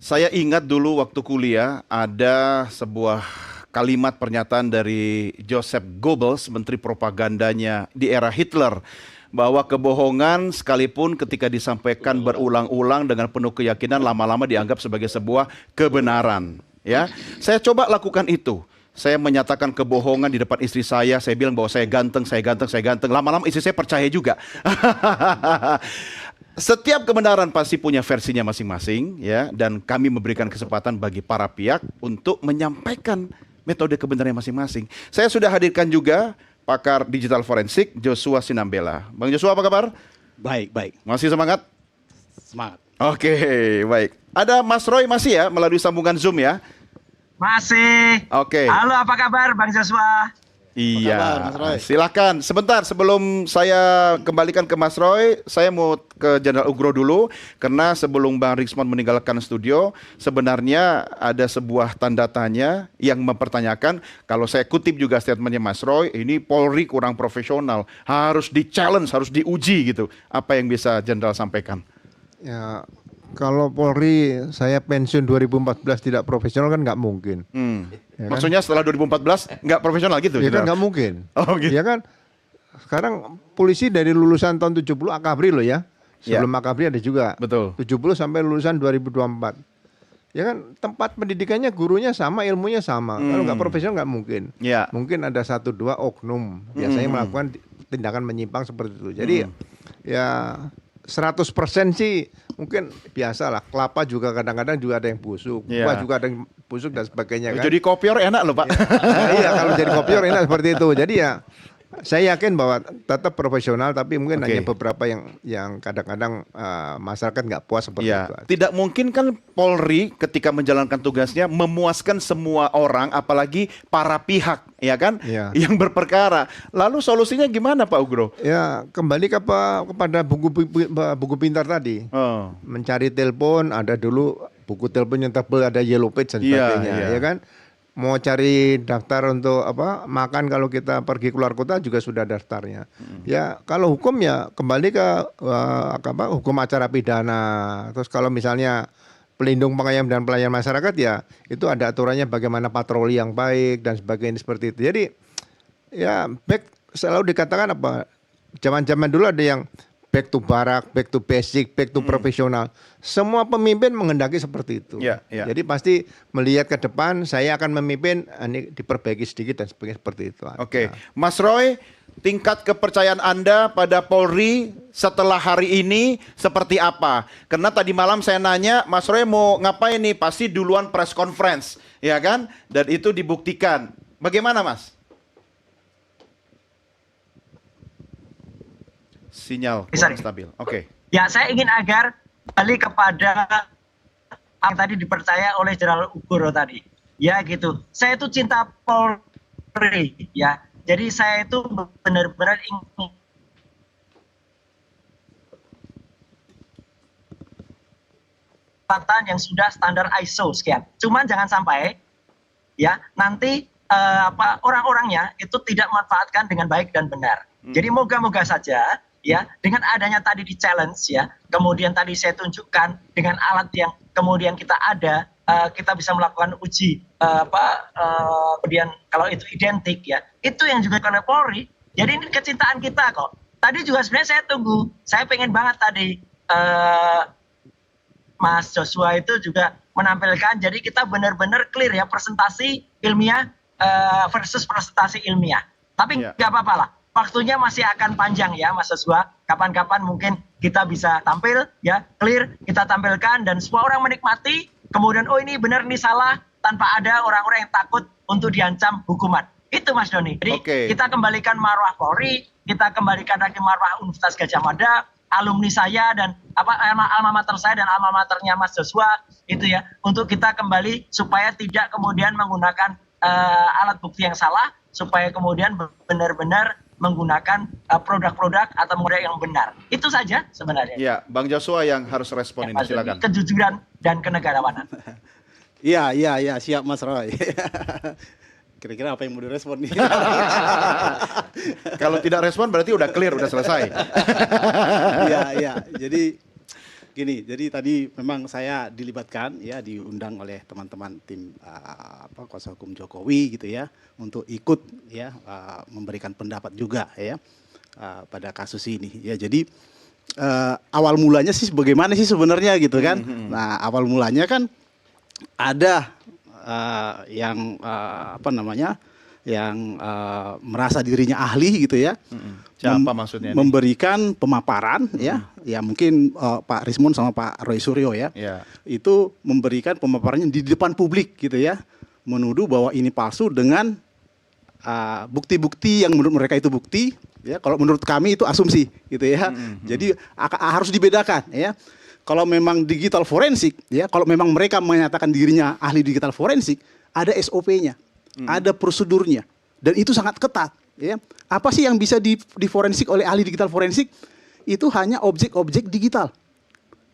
Saya ingat dulu waktu kuliah ada sebuah kalimat pernyataan dari Joseph Goebbels, menteri propagandanya di era Hitler, bahwa kebohongan sekalipun ketika disampaikan berulang-ulang dengan penuh keyakinan lama-lama dianggap sebagai sebuah kebenaran. Ya, saya coba lakukan itu. Saya menyatakan kebohongan di depan istri saya bilang bahwa saya ganteng. Lama-lama istri saya percaya juga. Setiap kebenaran pasti punya versinya masing-masing, ya. Dan kami memberikan kesempatan bagi para pihak untuk menyampaikan metode kebenaran masing-masing. Saya sudah hadirkan juga pakar digital forensik Joshua Sinambela. Bang Joshua apa kabar? Baik. Masih semangat? Semangat. Oke, baik. Ada Mas Roy masih ya melalui sambungan Zoom ya? Masih. Oke. Halo, apa kabar Bang Joshua? Iya, silakan. Sebentar sebelum saya kembalikan ke Mas Roy, saya mau ke Jenderal Ugro dulu. Karena sebelum Bang Rismon meninggalkan studio, sebenarnya ada sebuah tanda tanya yang mempertanyakan, kalau saya kutip juga statementnya Mas Roy, ini Polri kurang profesional, harus di-challenge, harus diuji gitu. Apa yang bisa Jenderal sampaikan? Ya, kalau Polri saya pensiun 2014 tidak profesional kan nggak mungkin. Ya kan? Maksudnya setelah 2014 nggak profesional gitu? Ya kan nggak mungkin. Oh gitu. Ya kan, sekarang polisi dari lulusan tahun 70 Akabri loh ya. Sebelum Akabri ada juga. Betul. 70 sampai lulusan 2024. Ya kan tempat pendidikannya gurunya sama, ilmunya sama. Kalau nggak profesional nggak mungkin. Ya. Mungkin ada 1-2 oknum biasanya melakukan tindakan menyimpang seperti itu. Jadi ya 100% sih mungkin biasa lah. Kelapa juga kadang-kadang juga ada yang busuk, buah juga ada yang busuk dan sebagainya kan. Jadi kopior enak loh Pak. Iya kalau jadi kopior enak seperti itu. Jadi ya saya yakin bahwa tetap profesional, tapi mungkin hanya beberapa yang kadang-kadang masyarakat nggak puas seperti itu. Tidak mungkin kan Polri ketika menjalankan tugasnya memuaskan semua orang, apalagi para pihak, ya kan, yang berperkara. Lalu solusinya gimana Pak Ugro? Ya kembali kepada buku pintar tadi. Mencari telepon, ada dulu buku telepon yang tebal, ada yellow page dan sebagainya, ya kan. Mau cari daftar untuk makan kalau kita pergi keluar kota juga sudah daftarnya. Ya kalau hukum ya kembali ke hukum acara pidana. Terus kalau misalnya pelindung pengayom dan pelayan masyarakat ya itu ada aturannya bagaimana patroli yang baik dan sebagainya seperti itu. Jadi ya selalu dikatakan zaman-zaman dulu ada yang back to barak, back to basic, back to profesional. Semua pemimpin menghendaki seperti itu. Jadi pasti melihat ke depan, saya akan memimpin, ini diperbaiki sedikit dan sebagainya seperti itu. Oke, Mas Roy, tingkat kepercayaan Anda pada Polri setelah hari ini seperti apa? Karena tadi malam saya nanya, Mas Roy mau ngapain nih? Pasti duluan press conference, ya kan? Dan itu dibuktikan. Bagaimana Mas? Sinyal stabil. Oke. Ya, saya ingin agar kembali kepada yang tadi dipercaya oleh Jenderal Ugoro tadi. Ya gitu. Saya itu cinta Polri, ya. Jadi saya itu benar-benar ingin yang sudah standar ISO sekian. Cuman jangan sampai ya nanti orang-orangnya itu tidak memanfaatkan dengan baik dan benar. Jadi moga-moga saja ya dengan adanya tadi di challenge ya, kemudian tadi saya tunjukkan dengan alat yang kemudian kita ada, kita bisa melakukan uji kemudian kalau itu identik ya, itu yang juga oleh Polri. Jadi ini kecintaan kita kok. Tadi juga sebenarnya saya tunggu, saya pengen banget tadi Mas Joshua itu juga menampilkan, jadi kita benar-benar clear ya presentasi ilmiah versus presentasi ilmiah. Tapi nggak apa-apa lah. Waktunya masih akan panjang ya Mas Joshua. Kapan-kapan mungkin kita bisa tampil ya, clear, kita tampilkan dan semua orang menikmati. Kemudian oh ini benar, ini salah, tanpa ada orang-orang yang takut untuk diancam hukuman. Itu Mas Doni. Jadi kita kembalikan marwah Polri, kita kembalikan lagi marwah Universitas Gadjah Mada, alumni saya dan alma mater saya dan alma maternya Mas Joshua itu ya, untuk kita kembali supaya tidak kemudian menggunakan alat bukti yang salah, supaya kemudian benar-benar menggunakan produk-produk atau model yang benar. Itu saja sebenarnya. Ya, Bang Joshua yang harus respon ini, silakan. Kejujuran dan kenegarawanan. Iya, siap Mas Roy. Kira-kira apa yang mau direspon nih? Kalau tidak respon berarti udah clear, udah selesai. Iya. Jadi gini, jadi tadi memang saya dilibatkan ya, diundang oleh teman-teman tim kuasa hukum Jokowi gitu ya, untuk ikut ya memberikan pendapat juga ya pada kasus ini ya. Jadi awal mulanya sih bagaimana sih sebenarnya gitu kan. Nah, awal mulanya kan ada yang yang merasa dirinya ahli gitu ya. Siapa maksudnya? Memberikan pemaparan ya mungkin Pak Rismon sama Pak Roy Suryo ya. Itu memberikan pemaparannya di depan publik gitu ya, menuduh bahwa ini palsu dengan bukti-bukti yang menurut mereka itu bukti ya. Kalau menurut kami itu asumsi gitu ya. Jadi harus dibedakan ya. Kalau memang digital forensik ya, kalau memang mereka menyatakan dirinya ahli digital forensik, ada SOP-nya. Ada prosedurnya dan itu sangat ketat ya. Apa sih yang bisa diforensik oleh ahli digital forensik? Itu hanya objek-objek digital.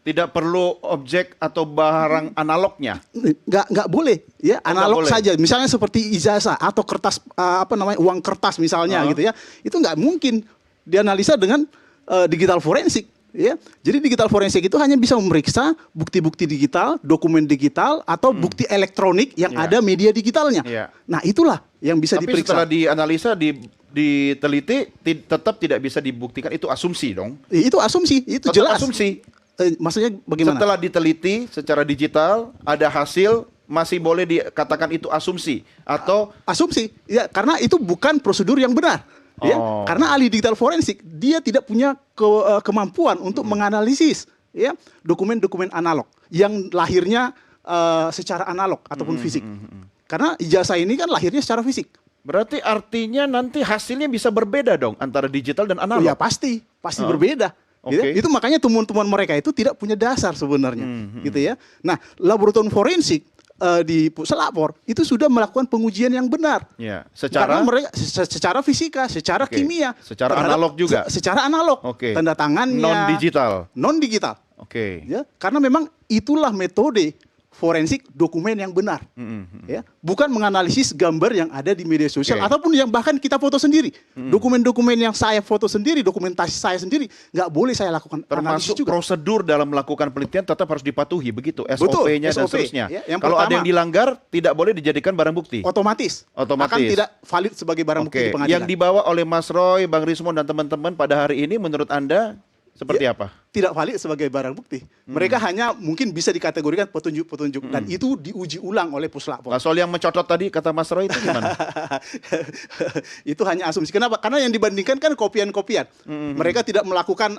Tidak perlu objek atau barang analognya. Nggak boleh ya, analog saja. Misalnya seperti ijazah atau kertas uang kertas misalnya gitu ya. Itu nggak mungkin dianalisa dengan digital forensik. Ya, jadi digital forensik itu hanya bisa memeriksa bukti-bukti digital, dokumen digital, atau bukti elektronik yang ada media digitalnya. Nah, itulah yang bisa diperiksa. Tapi setelah dianalisa, diteliti, tetap tidak bisa dibuktikan. Itu asumsi dong? Itu asumsi, itu tetap jelas. Asumsi. Maksudnya bagaimana? Setelah diteliti secara digital, ada hasil, masih boleh dikatakan itu asumsi atau asumsi? Ya, karena itu bukan prosedur yang benar. Ya, karena ahli digital forensik dia tidak punya kemampuan untuk menganalisis ya dokumen-dokumen analog yang lahirnya secara analog ataupun fisik. Karena ijazah ini kan lahirnya secara fisik. Berarti artinya nanti hasilnya bisa berbeda dong antara digital dan analog. Ya pasti berbeda. Gitu ya. Itu makanya temuan-temuan mereka itu tidak punya dasar sebenarnya, gitu ya. Nah, laboratorium forensik di Puslapor itu sudah melakukan pengujian yang benar. Ya, karena mereka secara fisika, secara kimia, secara analog juga. Secara analog. Tanda tangannya non digital. Ya, karena memang itulah metode forensik dokumen yang benar, ya, bukan menganalisis gambar yang ada di media sosial ataupun yang bahkan kita foto sendiri, dokumen-dokumen yang saya foto sendiri, dokumentasi saya sendiri, nggak boleh saya lakukan analisis termasuk juga. Prosedur dalam melakukan penelitian tetap harus dipatuhi, begitu SOP-nya dan seterusnya. Ya, kalau ada yang dilanggar tidak boleh dijadikan barang bukti. Otomatis akan tidak valid sebagai barang bukti di pengadilan. Yang dibawa oleh Mas Roy, Bang Rismond dan teman-teman pada hari ini menurut Anda seperti apa? Tidak valid sebagai barang bukti. Mereka hanya mungkin bisa dikategorikan petunjuk-petunjuk dan itu diuji ulang oleh Puslapor. Nah, soal yang mencotot tadi kata Mas Roy itu gimana? Itu hanya asumsi. Kenapa? Karena yang dibandingkan kan kopian-kopian. Mereka tidak melakukan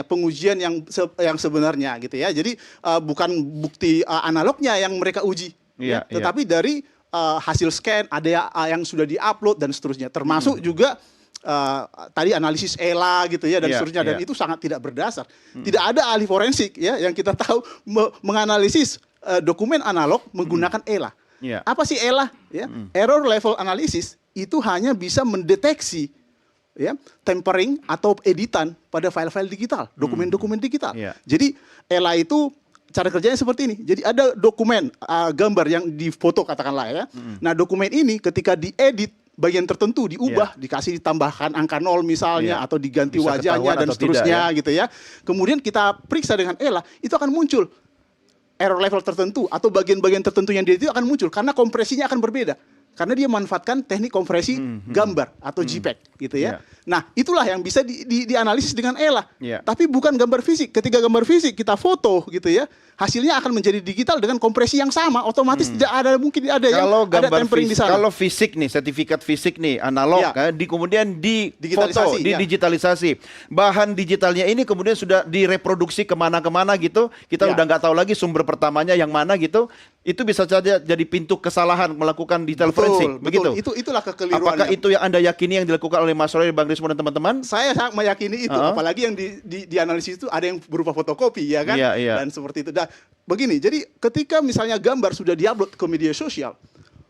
pengujian yang sebenarnya gitu ya. Jadi bukan bukti analognya yang mereka uji, tetapi dari hasil scan ada yang sudah diupload dan seterusnya. Termasuk juga tadi analisis ELA gitu ya dan seterusnya dan itu sangat tidak berdasar. Tidak ada ahli forensik ya yang kita tahu menganalisis dokumen analog menggunakan ELA. Apa sih ELA? Ya, error level analysis itu hanya bisa mendeteksi ya tempering atau editan pada file-file digital, dokumen-dokumen digital. Jadi ELA itu cara kerjanya seperti ini. Jadi ada dokumen gambar yang difoto katakanlah ya. Nah, dokumen ini ketika diedit bagian tertentu diubah, dikasih ditambahkan angka 0 misalnya atau diganti bisa wajahnya dan seterusnya gitu ya. Kemudian kita periksa dengan ELA, itu akan muncul error level tertentu atau bagian-bagian tertentu yang dia itu akan muncul karena kompresinya akan berbeda. Karena dia memanfaatkan teknik kompresi gambar atau JPEG gitu ya. Nah, itulah yang bisa dianalisis dengan ELA. Tapi bukan gambar fisik. Ketika gambar fisik kita foto gitu ya, hasilnya akan menjadi digital dengan kompresi yang sama. Otomatis tidak ada mungkin ada yang ada tempering di sana. Kalau fisik nih, sertifikat fisik nih analog kemudian difoto, digitalisasi. Bahan digitalnya ini kemudian sudah direproduksi kemana-kemana gitu. Kita udah nggak tahu lagi sumber pertamanya yang mana gitu. Itu bisa saja jadi pintu kesalahan melakukan digital forensik, begitu. Itulah kekeliruan. Apakah itu yang Anda yakini yang dilakukan oleh Mas Roy, Bang Rismond dan teman-teman? Saya sangat meyakini itu, apalagi yang dianalisis itu ada yang berupa fotokopi ya kan, dan seperti itu. Dan begini, jadi ketika misalnya gambar sudah diupload ke media sosial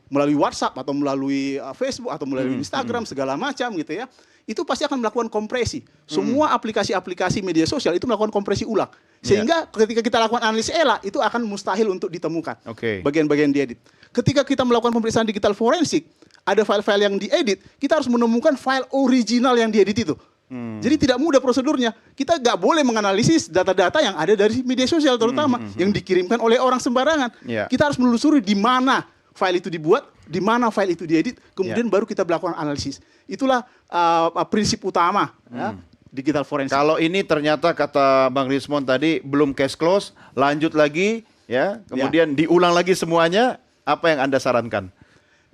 melalui WhatsApp atau melalui Facebook atau melalui Instagram segala macam gitu ya, itu pasti akan melakukan kompresi. Semua aplikasi-aplikasi media sosial itu melakukan kompresi ulang. Sehingga ketika kita lakukan analisis ELA, itu akan mustahil untuk ditemukan bagian-bagian diedit. Ketika kita melakukan pemeriksaan digital forensik, ada file-file yang diedit, kita harus menemukan file original yang diedit itu. Jadi tidak mudah prosedurnya. Kita nggak boleh menganalisis data-data yang ada dari media sosial terutama, yang dikirimkan oleh orang sembarangan. Kita harus menelusuri di mana file itu dibuat, di mana file itu diedit, kemudian baru kita melakukan analisis. Itulah prinsip utama digital forensik. Kalau ini ternyata kata Bang Rismond tadi belum case close, lanjut lagi ya, kemudian diulang lagi semuanya, apa yang Anda sarankan?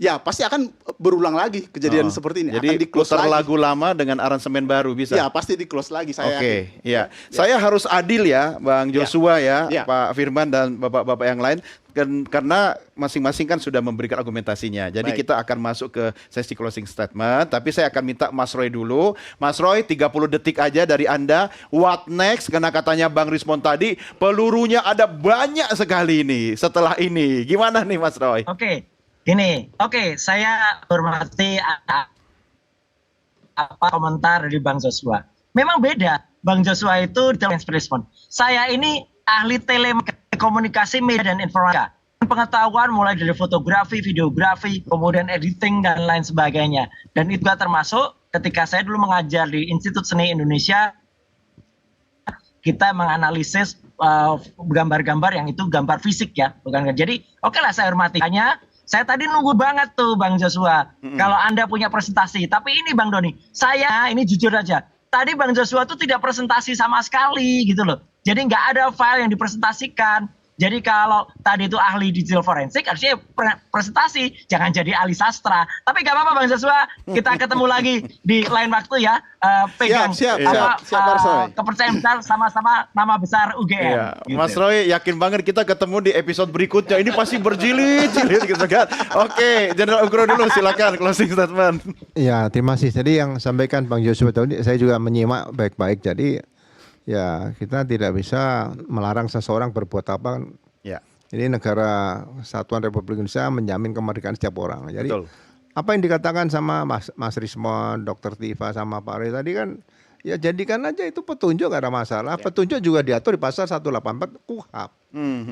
Ya pasti akan berulang lagi kejadian seperti ini. Jadi putar lagu lama dengan aransemen baru bisa? Ya pasti di close lagi saya yakin. Saya harus adil ya Bang Joshua Pak Firman dan bapak-bapak yang lain. Karena masing-masing kan sudah memberikan argumentasinya. Jadi kita akan masuk ke sesi closing statement. Tapi saya akan minta Mas Roy dulu. Mas Roy 30 detik aja dari Anda. What next? Karena katanya Bang Rismond tadi pelurunya ada banyak sekali ini setelah ini. Gimana nih Mas Roy? Saya hormati apa komentar dari Bang Joshua. Memang beda. Bang Joshua itu dalam respon. Saya ini ahli telekomunikasi, media dan informatika. Pengetahuan mulai dari fotografi, videografi, kemudian editing dan lain sebagainya. Dan itu juga termasuk ketika saya dulu mengajar di Institut Seni Indonesia, kita menganalisis gambar-gambar yang itu gambar fisik ya, bukan. Jadi oke lah saya hormati. Hanya saya tadi nunggu banget tuh Bang Joshua. Kalau Anda punya presentasi. Tapi ini Bang Doni, saya ini jujur aja. Tadi Bang Joshua tuh tidak presentasi sama sekali gitu loh. Jadi nggak ada file yang dipresentasikan. Jadi kalau tadi itu ahli digital forensik, harusnya presentasi, jangan jadi ahli sastra. Tapi nggak apa-apa Bang Joshua, kita ketemu lagi di lain waktu ya. Pegang Siap, kepercayaan besar sama-sama nama besar UGM. Iya. Gitu. Mas Roy, yakin banget kita ketemu di episode berikutnya. Ini pasti berjilid-jilid gitu kan. Oke, Jenderal Ugro dulu silakan closing statement. Ya, terima kasih. Jadi yang sampaikan Bang Joshua tadi, saya juga menyimak baik-baik. Jadi ya kita tidak bisa melarang seseorang berbuat apa. Ya. Ini negara Kesatuan Republik Indonesia menjamin kemerdekaan setiap orang. Jadi Betul. apa yang dikatakan sama Mas Rismon, Dr. Tifa sama Pak Roy tadi kan, ya jadikan aja itu petunjuk, gak ada masalah. Petunjuk juga diatur di pasal 184 KUHP.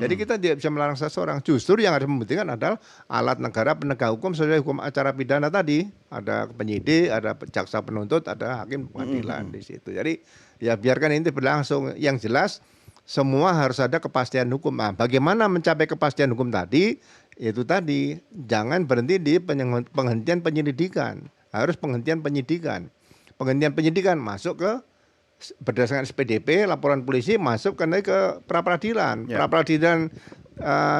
Jadi kita tidak bisa melarang seseorang. Justru yang harus membuktikan adalah alat negara penegak hukum sesuai hukum acara pidana tadi. Ada penyidik, ada jaksa penuntut, ada hakim pengadilan di situ. Jadi ya biarkan ini berlangsung. Yang jelas semua harus ada kepastian hukum. Nah, bagaimana mencapai kepastian hukum tadi? Itu tadi jangan berhenti di penghentian penyelidikan. Harus penghentian penyidikan. Penghentian penyidikan masuk ke berdasarkan SPDP, laporan polisi masuk ke pra-peradilan. Ya. Pra-peradilan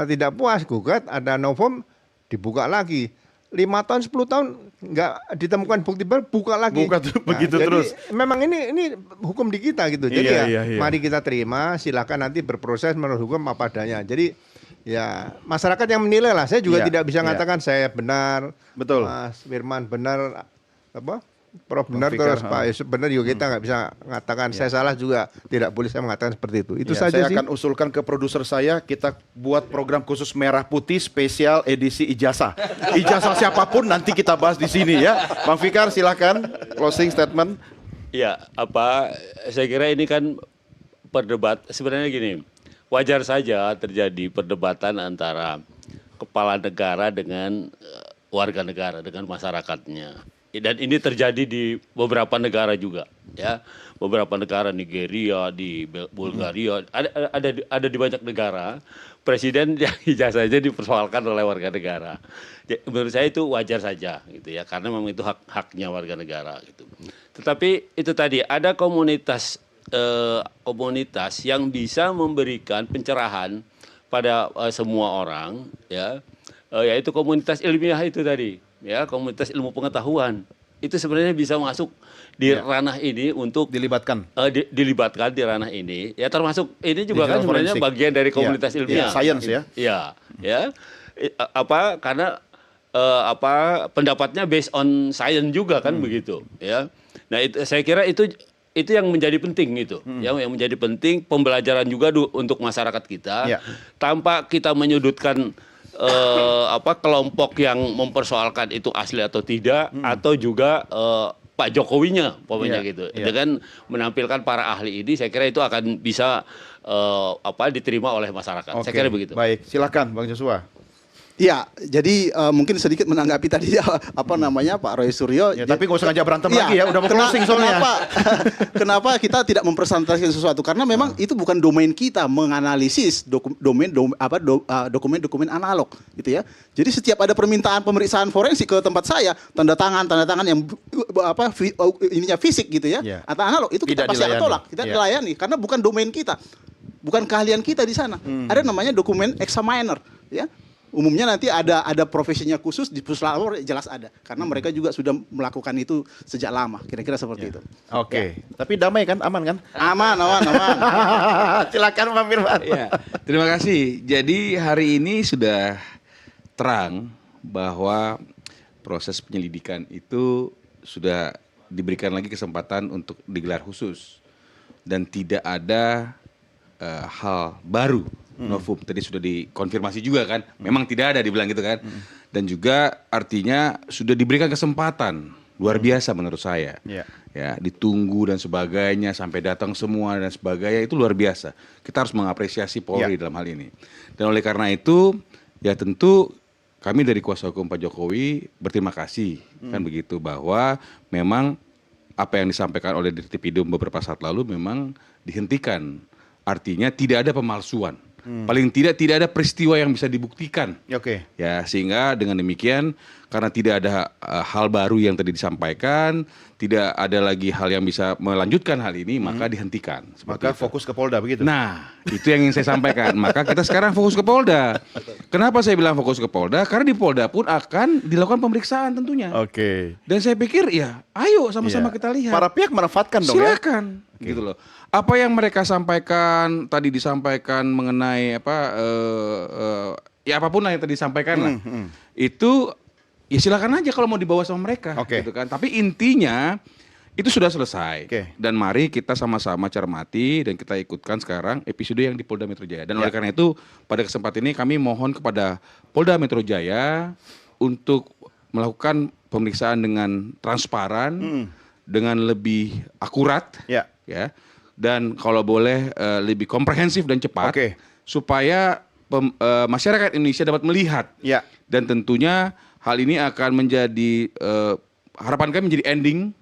tidak puas, gugat, ada novum, dibuka lagi. 5 tahun, 10 tahun nggak ditemukan bukti baru, buka lagi. Buka begitu jadi, terus. Memang ini hukum di kita gitu. Jadi Iya. mari kita terima, silakan nanti berproses menurut hukum apa adanya. Jadi ya masyarakat yang menilai lah. Saya juga Iya, tidak bisa iya. mengatakan saya benar, Betul. Mas Firman benar, apa? Prof benar Fikar, terus Pak Yusuf benar juga kita nggak bisa mengatakan saya salah juga, tidak boleh saya mengatakan seperti itu. Itu Ya, saja saya sih. akan usulkan ke produser saya, kita buat program khusus Merah Putih spesial edisi ijazah. Ijazah siapapun nanti kita bahas di sini ya. Bang Fikar silakan closing statement. Ya, saya kira ini kan sebenarnya gini, wajar saja terjadi perdebatan antara kepala negara dengan warga negara, dengan masyarakatnya. Dan ini terjadi di beberapa negara juga, ya. Beberapa negara, Nigeria, di Bulgaria, ada di banyak negara presiden yang ijazahnya dipersoalkan oleh warga negara. Menurut saya itu wajar saja, gitu ya, karena memang itu haknya warga negara, gitu. Tetapi itu tadi ada komunitas yang bisa memberikan pencerahan pada semua orang, ya, yaitu komunitas ilmiah itu tadi. Ya, komunitas ilmu pengetahuan itu sebenarnya bisa masuk di ranah ini untuk dilibatkan di ranah ini, ya, termasuk ini juga digital kan sebenarnya forensik. bagian dari komunitas Ya, ilmiah, science ya. Ya, karena pendapatnya based on science juga kan begitu, ya. Nah, saya kira itu yang menjadi penting itu, ya, yang menjadi penting pembelajaran juga untuk masyarakat kita, tanpa kita menyudutkan kelompok yang mempersoalkan itu asli atau tidak, atau juga Pak Jokowinya, pokoknya gitu. Dengan menampilkan para ahli ini, saya kira itu akan bisa diterima oleh masyarakat. Saya kira begitu. Baik, silakan Bang Joshua. Iya, jadi mungkin sedikit menanggapi tadi Pak Roy Suryo. Ya, tapi nggak usah ngajak berantem lagi ya, udah mau closing soalnya. Kenapa kita tidak mempresentasikan sesuatu? Karena memang itu bukan domain kita menganalisis dokumen-dokumen analog, gitu ya. Jadi setiap ada permintaan pemeriksaan forensik ke tempat saya, tanda tangan yang ininya fisik gitu ya, atau analog itu kita pasti akan tolak, kita dilayani karena bukan domain kita, bukan keahlian kita di sana. Ada namanya dokumen examiner, ya. Umumnya nanti ada profesinya khusus di puslapor, jelas ada karena mereka juga sudah melakukan itu sejak lama, kira-kira seperti itu. Oke. Tapi damai kan, aman kan? Aman. Silakan Pak Firman. Ya, terima kasih. Jadi hari ini sudah terang bahwa proses penyelidikan itu sudah diberikan lagi kesempatan untuk digelar khusus dan tidak ada hal baru. Novum tadi sudah dikonfirmasi juga kan, memang tidak ada dibilang gitu kan, dan juga artinya sudah diberikan kesempatan luar biasa menurut saya, ya ditunggu dan sebagainya sampai datang semua dan sebagainya itu luar biasa. Kita harus mengapresiasi Polri dalam hal ini, dan oleh karena itu ya tentu kami dari kuasa hukum Pak Jokowi berterima kasih kan begitu, bahwa memang apa yang disampaikan oleh Dirtipidum beberapa saat lalu memang dihentikan, artinya tidak ada pemalsuan. Paling tidak ada peristiwa yang bisa dibuktikan. Oke. Ya, sehingga dengan demikian karena tidak ada hal baru yang tadi disampaikan, tidak ada lagi hal yang bisa melanjutkan hal ini, maka dihentikan. Maka fokus ke Polda begitu. Nah, itu yang ingin saya sampaikan. Maka kita sekarang fokus ke Polda. Kenapa saya bilang fokus ke Polda? Karena di Polda pun akan dilakukan pemeriksaan tentunya. Oke. Dan saya pikir ya, ayo sama-sama Iya. kita lihat. Para pihak manfaatkan dong ya. Silakan, gitu loh. Apa yang mereka sampaikan tadi disampaikan mengenai ya apapun lah yang tadi disampaikan lah, itu ya silakan aja kalau mau dibawa sama mereka, gitu kan. Tapi intinya itu sudah selesai. Dan mari kita sama-sama cermati dan kita ikutkan sekarang episode yang di Polda Metro Jaya. Dan oleh karena itu pada kesempatan ini kami mohon kepada Polda Metro Jaya untuk melakukan pemeriksaan dengan transparan, dengan lebih akurat, ya. Dan kalau boleh lebih komprehensif dan cepat, supaya masyarakat Indonesia dapat melihat. Dan tentunya hal ini akan menjadi harapan kami menjadi ending.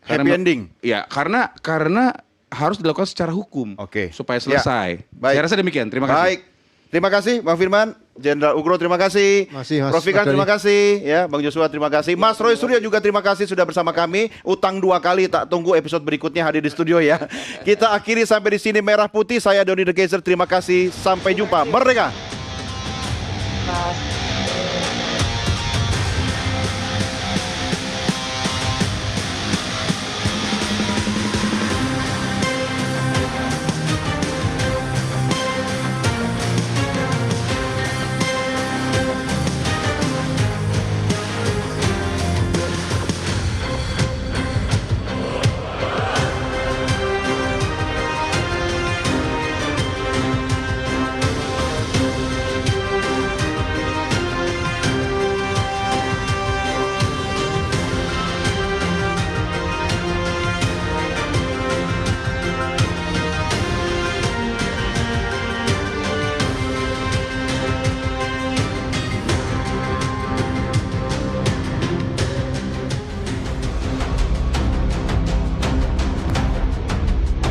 Happy ending. Ya, karena harus dilakukan secara hukum supaya selesai. Baik. Saya rasa demikian. Terima kasih. Baik. Terima kasih Bang Firman, Jenderal Ugro terima kasih. Mas Prof. Ikam Doni. terima kasih, ya Bang Joshua terima kasih. Mas Roy Suryo juga terima kasih sudah bersama kami. Utang 2 kali, tak tunggu episode berikutnya hadir di studio ya. Kita akhiri sampai di sini Merah Putih. Saya Doni The Gazer, terima kasih. Sampai jumpa. Merdeka.